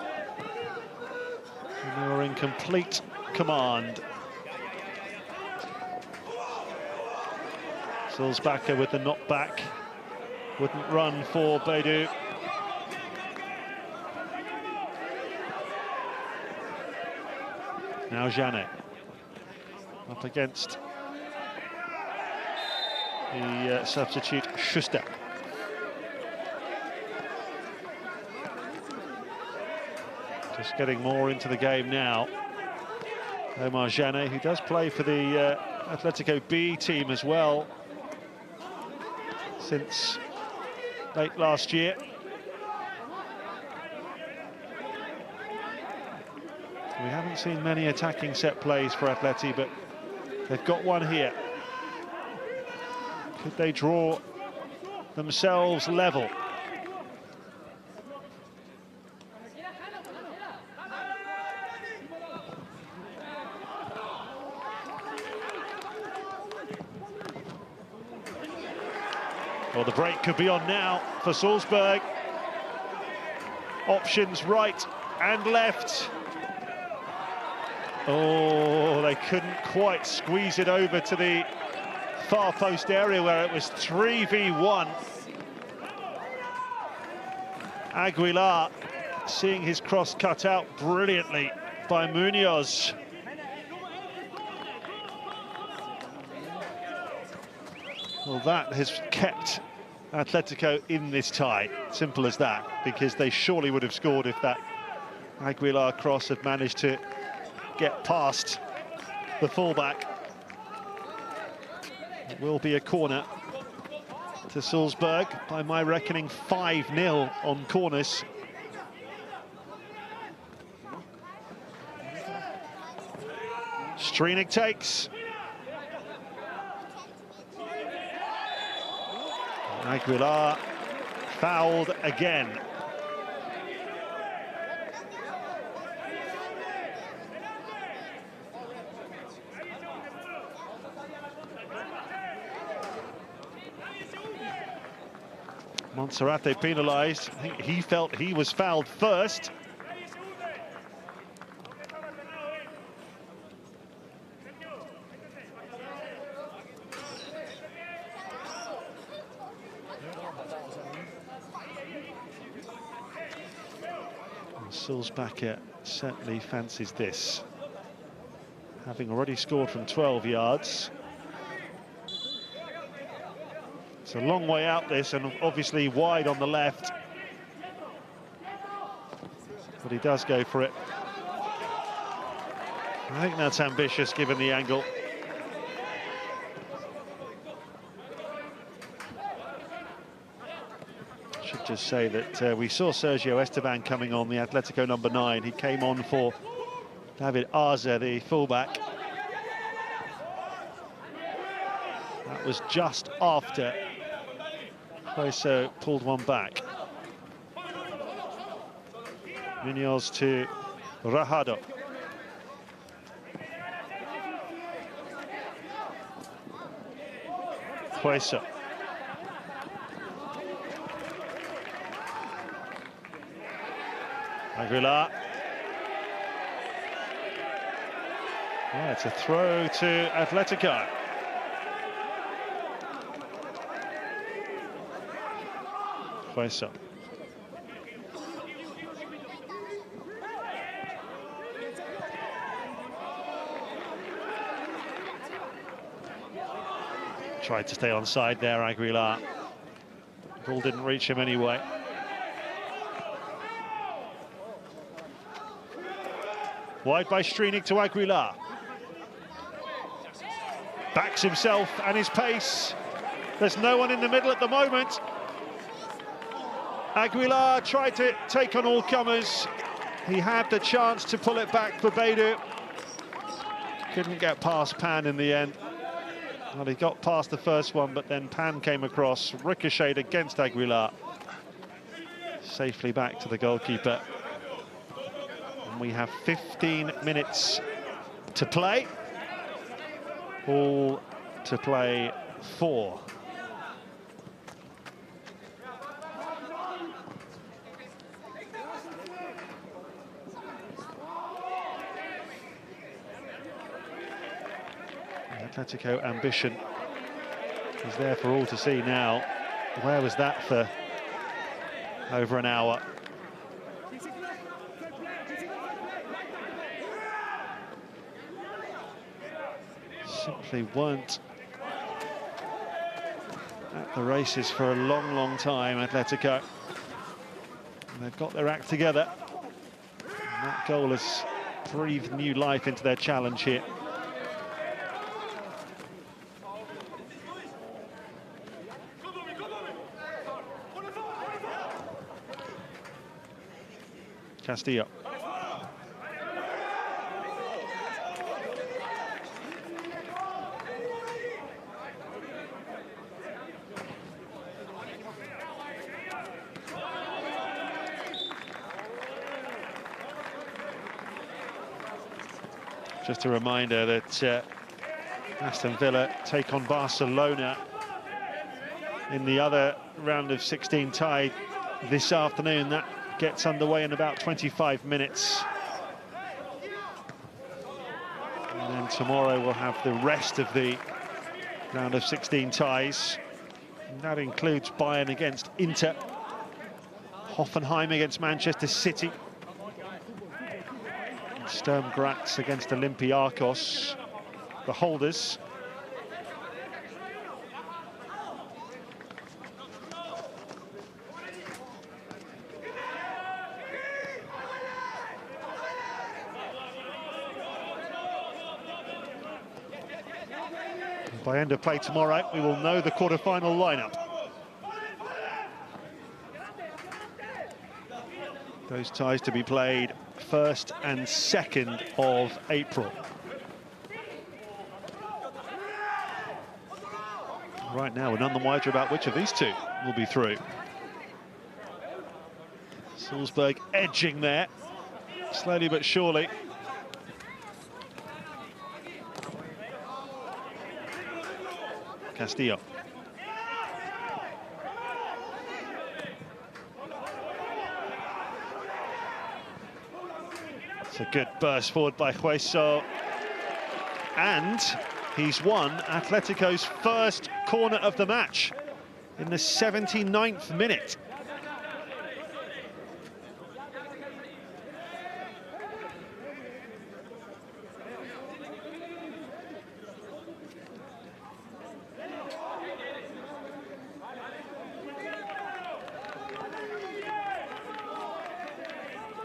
And they're in complete command. Salzbacher with the knockback. Wouldn't run for Beidou. Now Janet up against the substitute Schuster. Just getting more into the game now. Omar Janet, who does play for the Atletico B team as well since late last year. We haven't seen many attacking set plays for Atleti, but they've got one here. Could they draw themselves level? Well, the break could be on now for Salzburg. Options right and left. Oh, they couldn't quite squeeze it over to the far post area where it was 3v1. Aguilar seeing his cross cut out brilliantly by Munoz. Well, that has kept Atletico in this tie. Simple as that, because they surely would have scored if that Aguilar cross had managed to get past the fullback. It will be a corner to Salzburg, by my reckoning 5-0 on corners. Strinik takes. Aguilar fouled again. Monserrate penalised. I think he felt he was fouled first. Salzburg certainly fancies this, having already scored from 12 yards. It's a long way out this, and obviously wide on the left. But he does go for it. I think that's ambitious given the angle. Should just say that we saw Sergio Esteban coming on, the Atletico number 9. He came on for David Arza, the fullback. That was just after Hueso pulled one back. Munoz to Rajado. Hueso. Aguilar. Yeah, it's a throw to Atletico. Hueso. Tried to stay onside there, Aguilar. Ball didn't reach him anyway. Wide by Strinik to Aguilar. Backs himself and his pace. There's no one in the middle at the moment. Aguilar tried to take on all comers. He had the chance to pull it back for Beidou. Couldn't get past Pan in the end. Well, he got past the first one, but then Pan came across, ricocheted against Aguilar. Safely back to the goalkeeper. And we have 15 minutes to play. All to play for. Atletico ambition is there for all to see now. Where was that for over an hour? Simply weren't at the races for a long, long time, Atletico. And they've got their act together. And that goal has breathed new life into their challenge here. Castillo. Just a reminder that Aston Villa take on Barcelona in the other round of 16 tie this afternoon. That gets underway in about 25 minutes. And then tomorrow we'll have the rest of the round of 16 ties. And that includes Bayern against Inter, Hoffenheim against Manchester City, and Sturm Graz against Olympiacos, the holders. By end of play tomorrow, we will know the quarter-final lineup. Those ties to be played 1st and 2nd of April. Right now, we're none the wiser about which of these two will be through. Salzburg edging there, slowly but surely. Castillo. It's a good burst forward by Hueso. And he's won Atletico's first corner of the match in the 79th minute.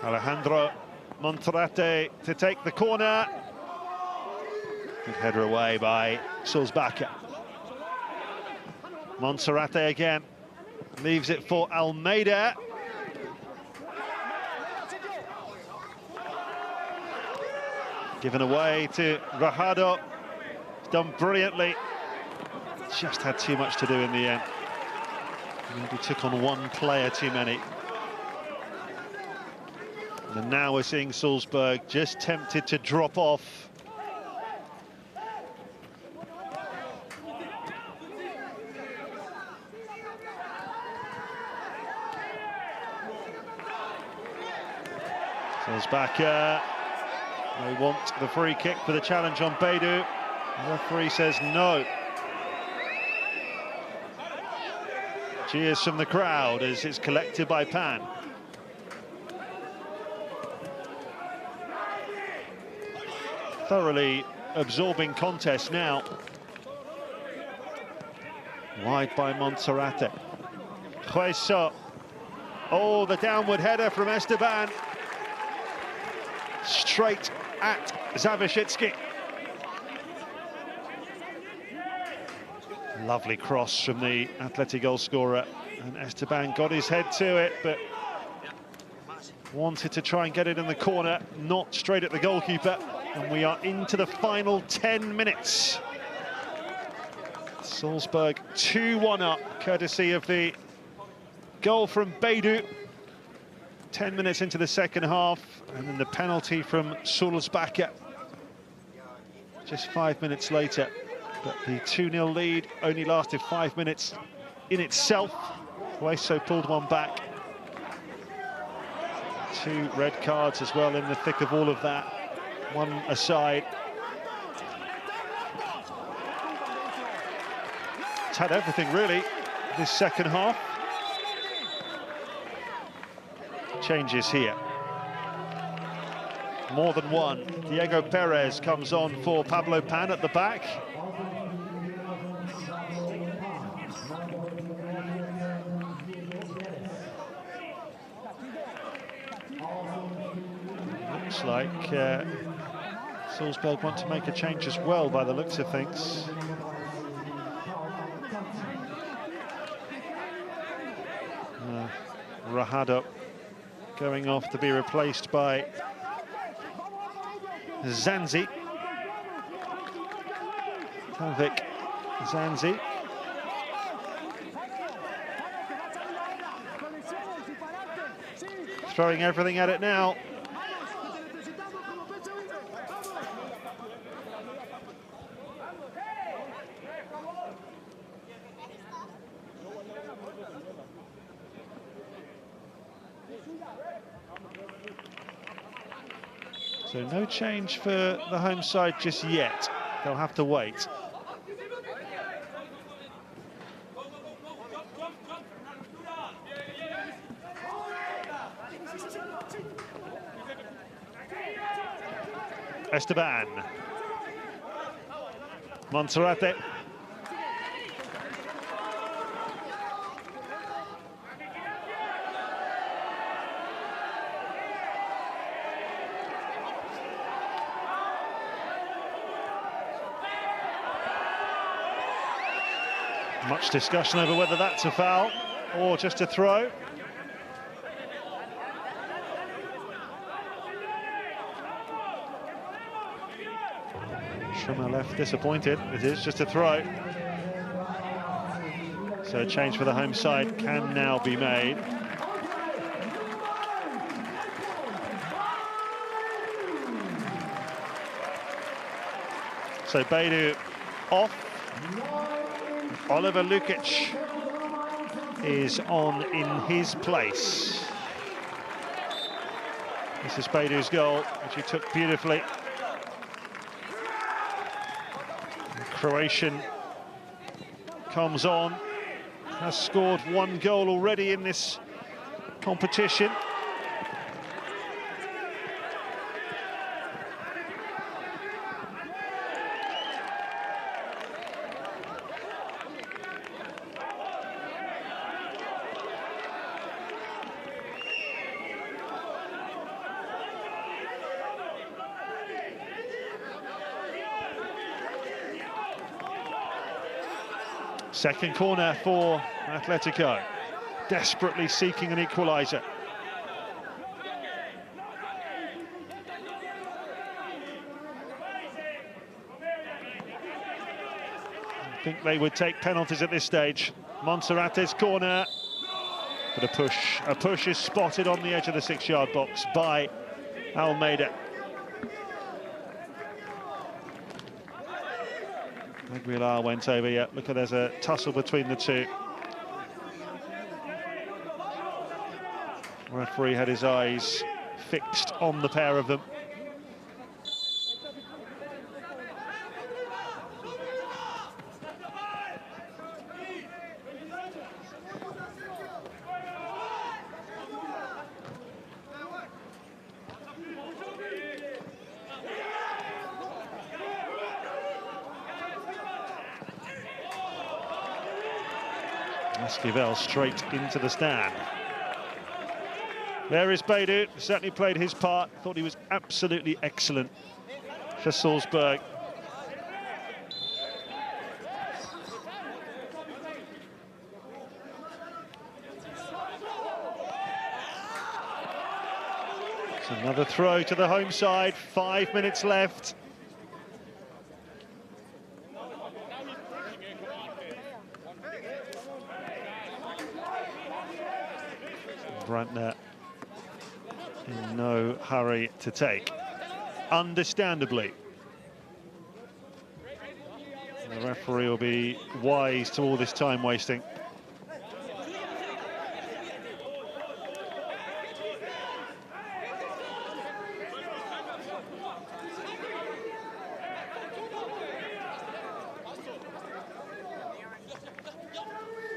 Alejandro Monserrate to take the corner. Good header away by Salzburg. Monserrate again, leaves it for Almeida. Given away to Rajado. Done brilliantly. Just had too much to do in the end. Maybe took on one player too many. And now we're seeing Salzburg just tempted to drop off. Salzburg, they want the free kick for the challenge on Beidou. The referee says no. Cheers from the crowd as it's collected by Pan. Thoroughly absorbing contest now. Wide by Monserrate. Hueso. Oh, the downward header from Esteban. Straight at Zavishitsky. Lovely cross from the Atleti goal scorer. And Esteban got his head to it, but wanted to try and get it in the corner, not straight at the goalkeeper. And we are into the final 10 minutes. Salzburg 2-1 up, courtesy of the goal from Beidou. 10 minutes into the second half, and then the penalty from Salzburg just 5 minutes later. But the 2-0 lead only lasted 5 minutes in itself. Hueso pulled one back. 2 red cards as well in the thick of all of that. One aside. It's had everything really this second half. Changes here. More than one. Diego Perez comes on for Pablo Pan at the back. Looks like Salzburg want to make a change as well by the looks of things. Rajado going off to be replaced by Zanzi. Tavik Zanzi. Throwing everything at it now. So no change for the home side just yet. They'll have to wait. Esteban. Monserrate. Much discussion over whether that's a foul or just a throw. Schummer left disappointed. It is just a throw. So a change for the home side can now be made. So Beidou off. Oliver Lukic is on in his place. This is Beidou's goal, which he took beautifully. The Croatian comes on, has scored one goal already in this competition. Second corner for Atletico, desperately seeking an equaliser. I think they would take penalties at this stage. Monserrate's corner, but a push is spotted on the edge of the 6-yard box by Almeida. Aguilar went over, yeah, look, there's a tussle between the two. The referee had his eyes fixed on the pair of them. Esquivel straight into the stand. There is Beidou, certainly played his part. Thought he was absolutely excellent for Salzburg. It's another throw to the home side, 5 minutes left. Brantner in no hurry to take, understandably. The referee will be wise to all this time wasting.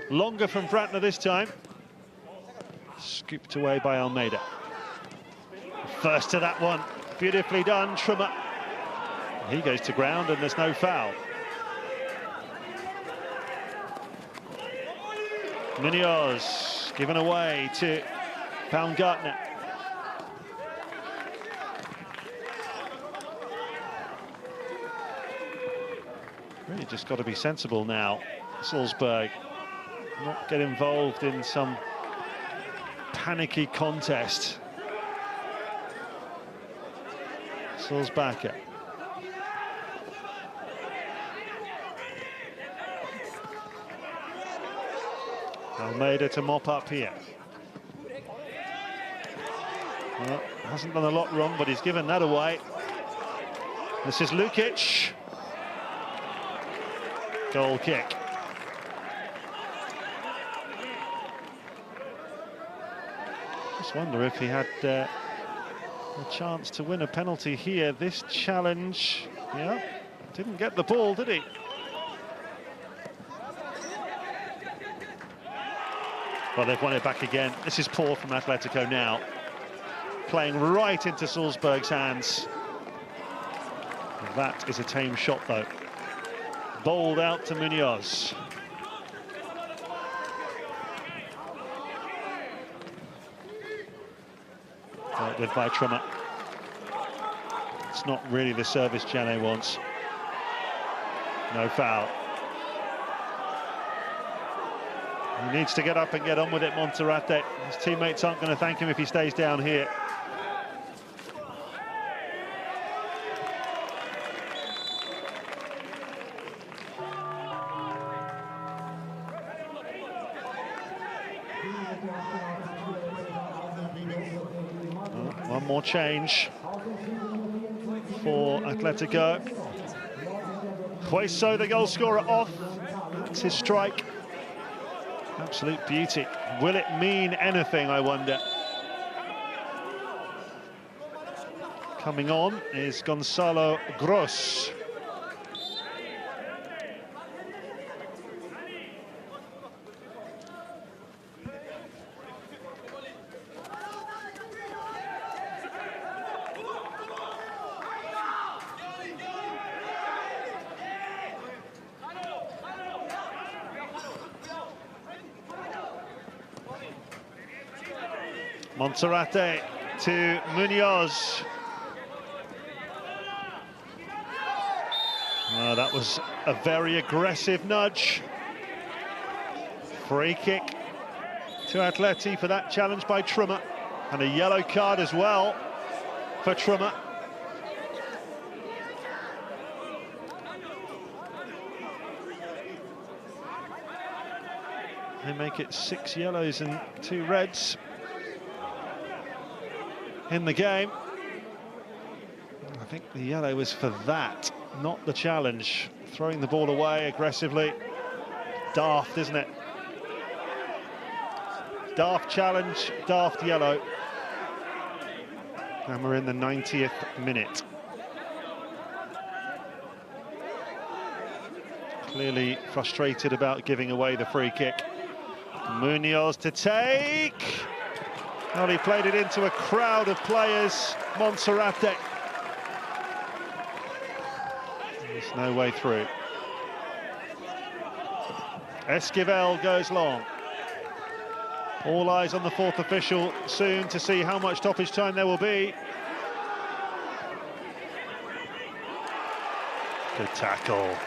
Longer from Brantner this time. Scooped away by Almeida. First to that one, beautifully done, Trummer. He goes to ground and there's no foul. Munoz given away to Baumgartner. Really just got to be sensible now, Salzburg. Not get involved in some panicky contest. Salzbacher. Almeida to mop up here. Well, hasn't done a lot wrong, but he's given that away. This is Lukic. Goal kick. Just wonder if he had A chance to win a penalty here. This challenge, yeah, didn't get the ball, did he? Well, they've won it back again. This is poor from Atletico now. Playing right into Salzburg's hands. That is a tame shot, though. Bowled out to Munoz. Dealt with by Trummer. It's not really the service Jane wants. No foul. He needs to get up and get on with it, Monserrate. His teammates aren't going to thank him if he stays down here. One more change for Atletico. Hueso, the goal scorer, off. That's his strike. Absolute beauty. Will it mean anything, I wonder? Coming on is Gonzalo Gross. Monserrate to Munoz. Oh, that was a very aggressive nudge. Free kick to Atleti for that challenge by Trummer. And a yellow card as well for Trummer. They make it 6 yellows and 2 reds in the game. I think the yellow was for that, not the challenge. Throwing the ball away aggressively. Daft, isn't it? Daft challenge, daft yellow. And we're in the 90th minute. Clearly frustrated about giving away the free kick. Munoz to take. Well, he played it into a crowd of players. Monserrate. There's no way through. Esquivel goes long. All eyes on the 4th official soon to see how much stoppage time there will be. Good tackle.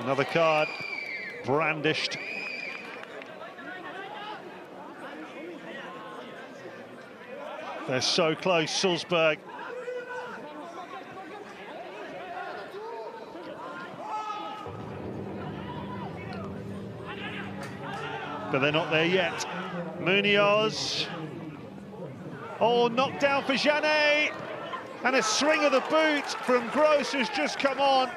Another card brandished. They're so close, Salzburg. But they're not there yet. Munoz. Oh, knocked down for Janet. And a swing of the boot from Gross, who's just come on.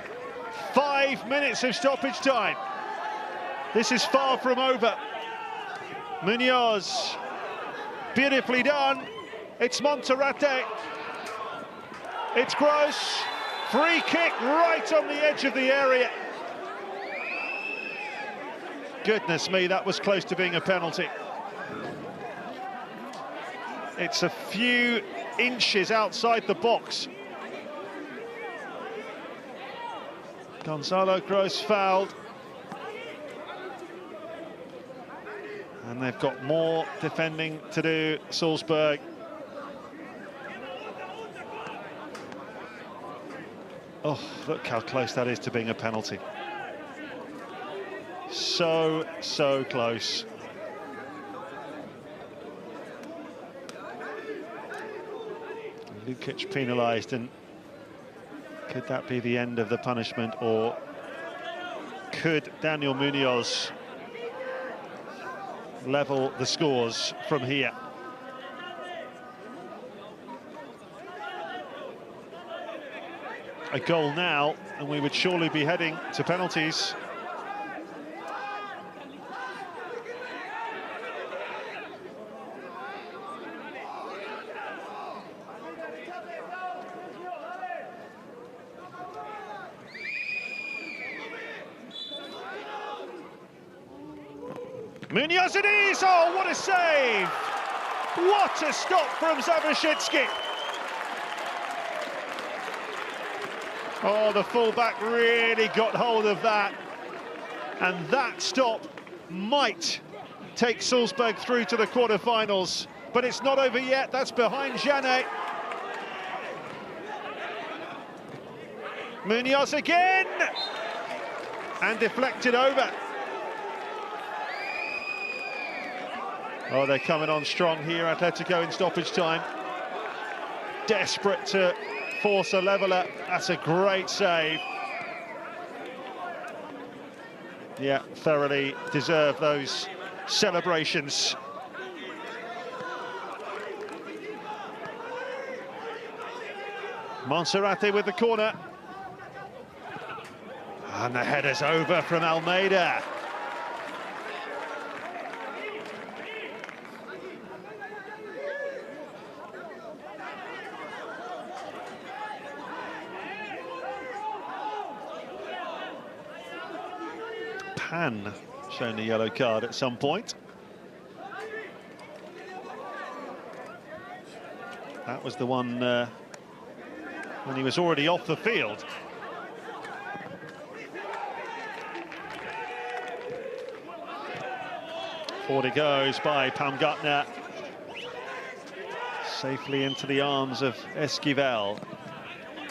5 minutes of stoppage time. This is far from over. Munoz. Beautifully done. It's Monserrate. It's Gross. Free kick right on the edge of the area. Goodness me, that was close to being a penalty. It's a few inches outside the box. Gonzalo Gross fouled. And they've got more defending to do, Salzburg. Oh, look how close that is to being a penalty. So close. Lukic penalised, and could that be the end of the punishment, or could Daniel Munoz level the scores from here? A goal now, and we would surely be heading to penalties. Munoz it is! Oh, what a save! What a stop from Zabashitsky! Oh, the fullback really got hold of that. And that stop might take Salzburg through to the quarter-finals. But it's not over yet. That's behind Janet. Munoz again! And deflected over. Oh, they're coming on strong here, Atletico, in stoppage time. Desperate to force a leveller. That's a great save. Yeah, thoroughly deserve those celebrations. Monserrate with the corner. And the header's over from Almeida. Pan shown a yellow card at some point. That was the one when he was already off the field. Forward it goes by Pamgutner. Safely into the arms of Esquivel.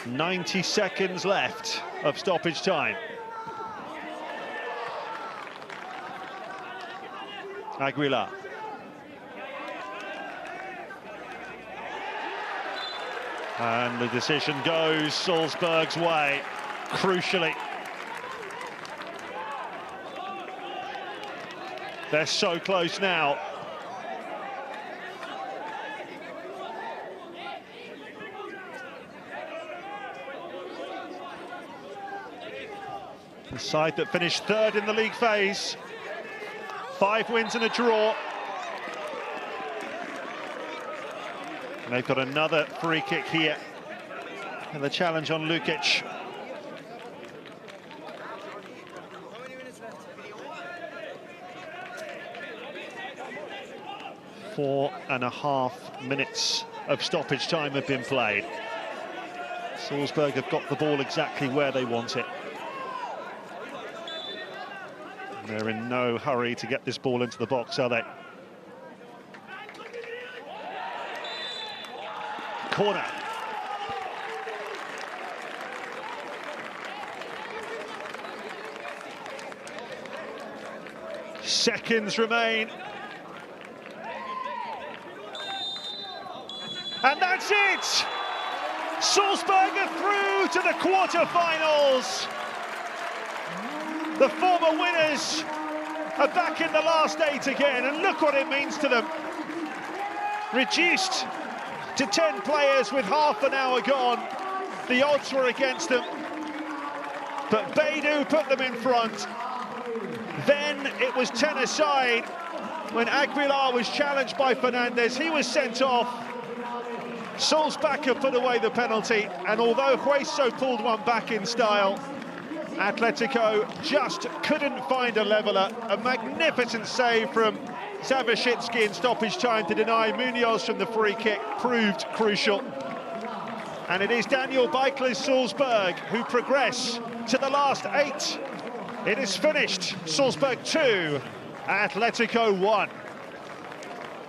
90 seconds left of stoppage time. Aguilar. And the decision goes Salzburg's way, crucially. They're so close now. The side that finished third in the league phase. 5 wins and a draw. And they've got another free kick here. And the challenge on Lukic. Four and a half minutes of stoppage time have been played. Salzburg have got the ball exactly where they want it. They're in no hurry to get this ball into the box, are they? Corner. Seconds remain. And that's it! Salzburg are through to the quarter-finals. The former winners are back in the last 8 again, and look what it means to them. Reduced to 10 players with half an hour gone. The odds were against them, but Beidou put them in front. Then it was 10 aside when Aguilar was challenged by Fernandez. He was sent off. Salzburg put away the penalty, and although Hueso pulled one back in style, Atletico just couldn't find a leveller. A magnificent save from Zabashitsky in stoppage time to deny Munoz from the free kick proved crucial. And it is Daniel Beikler's Salzburg who progress to the last 8. It is finished. Salzburg 2, Atletico 1.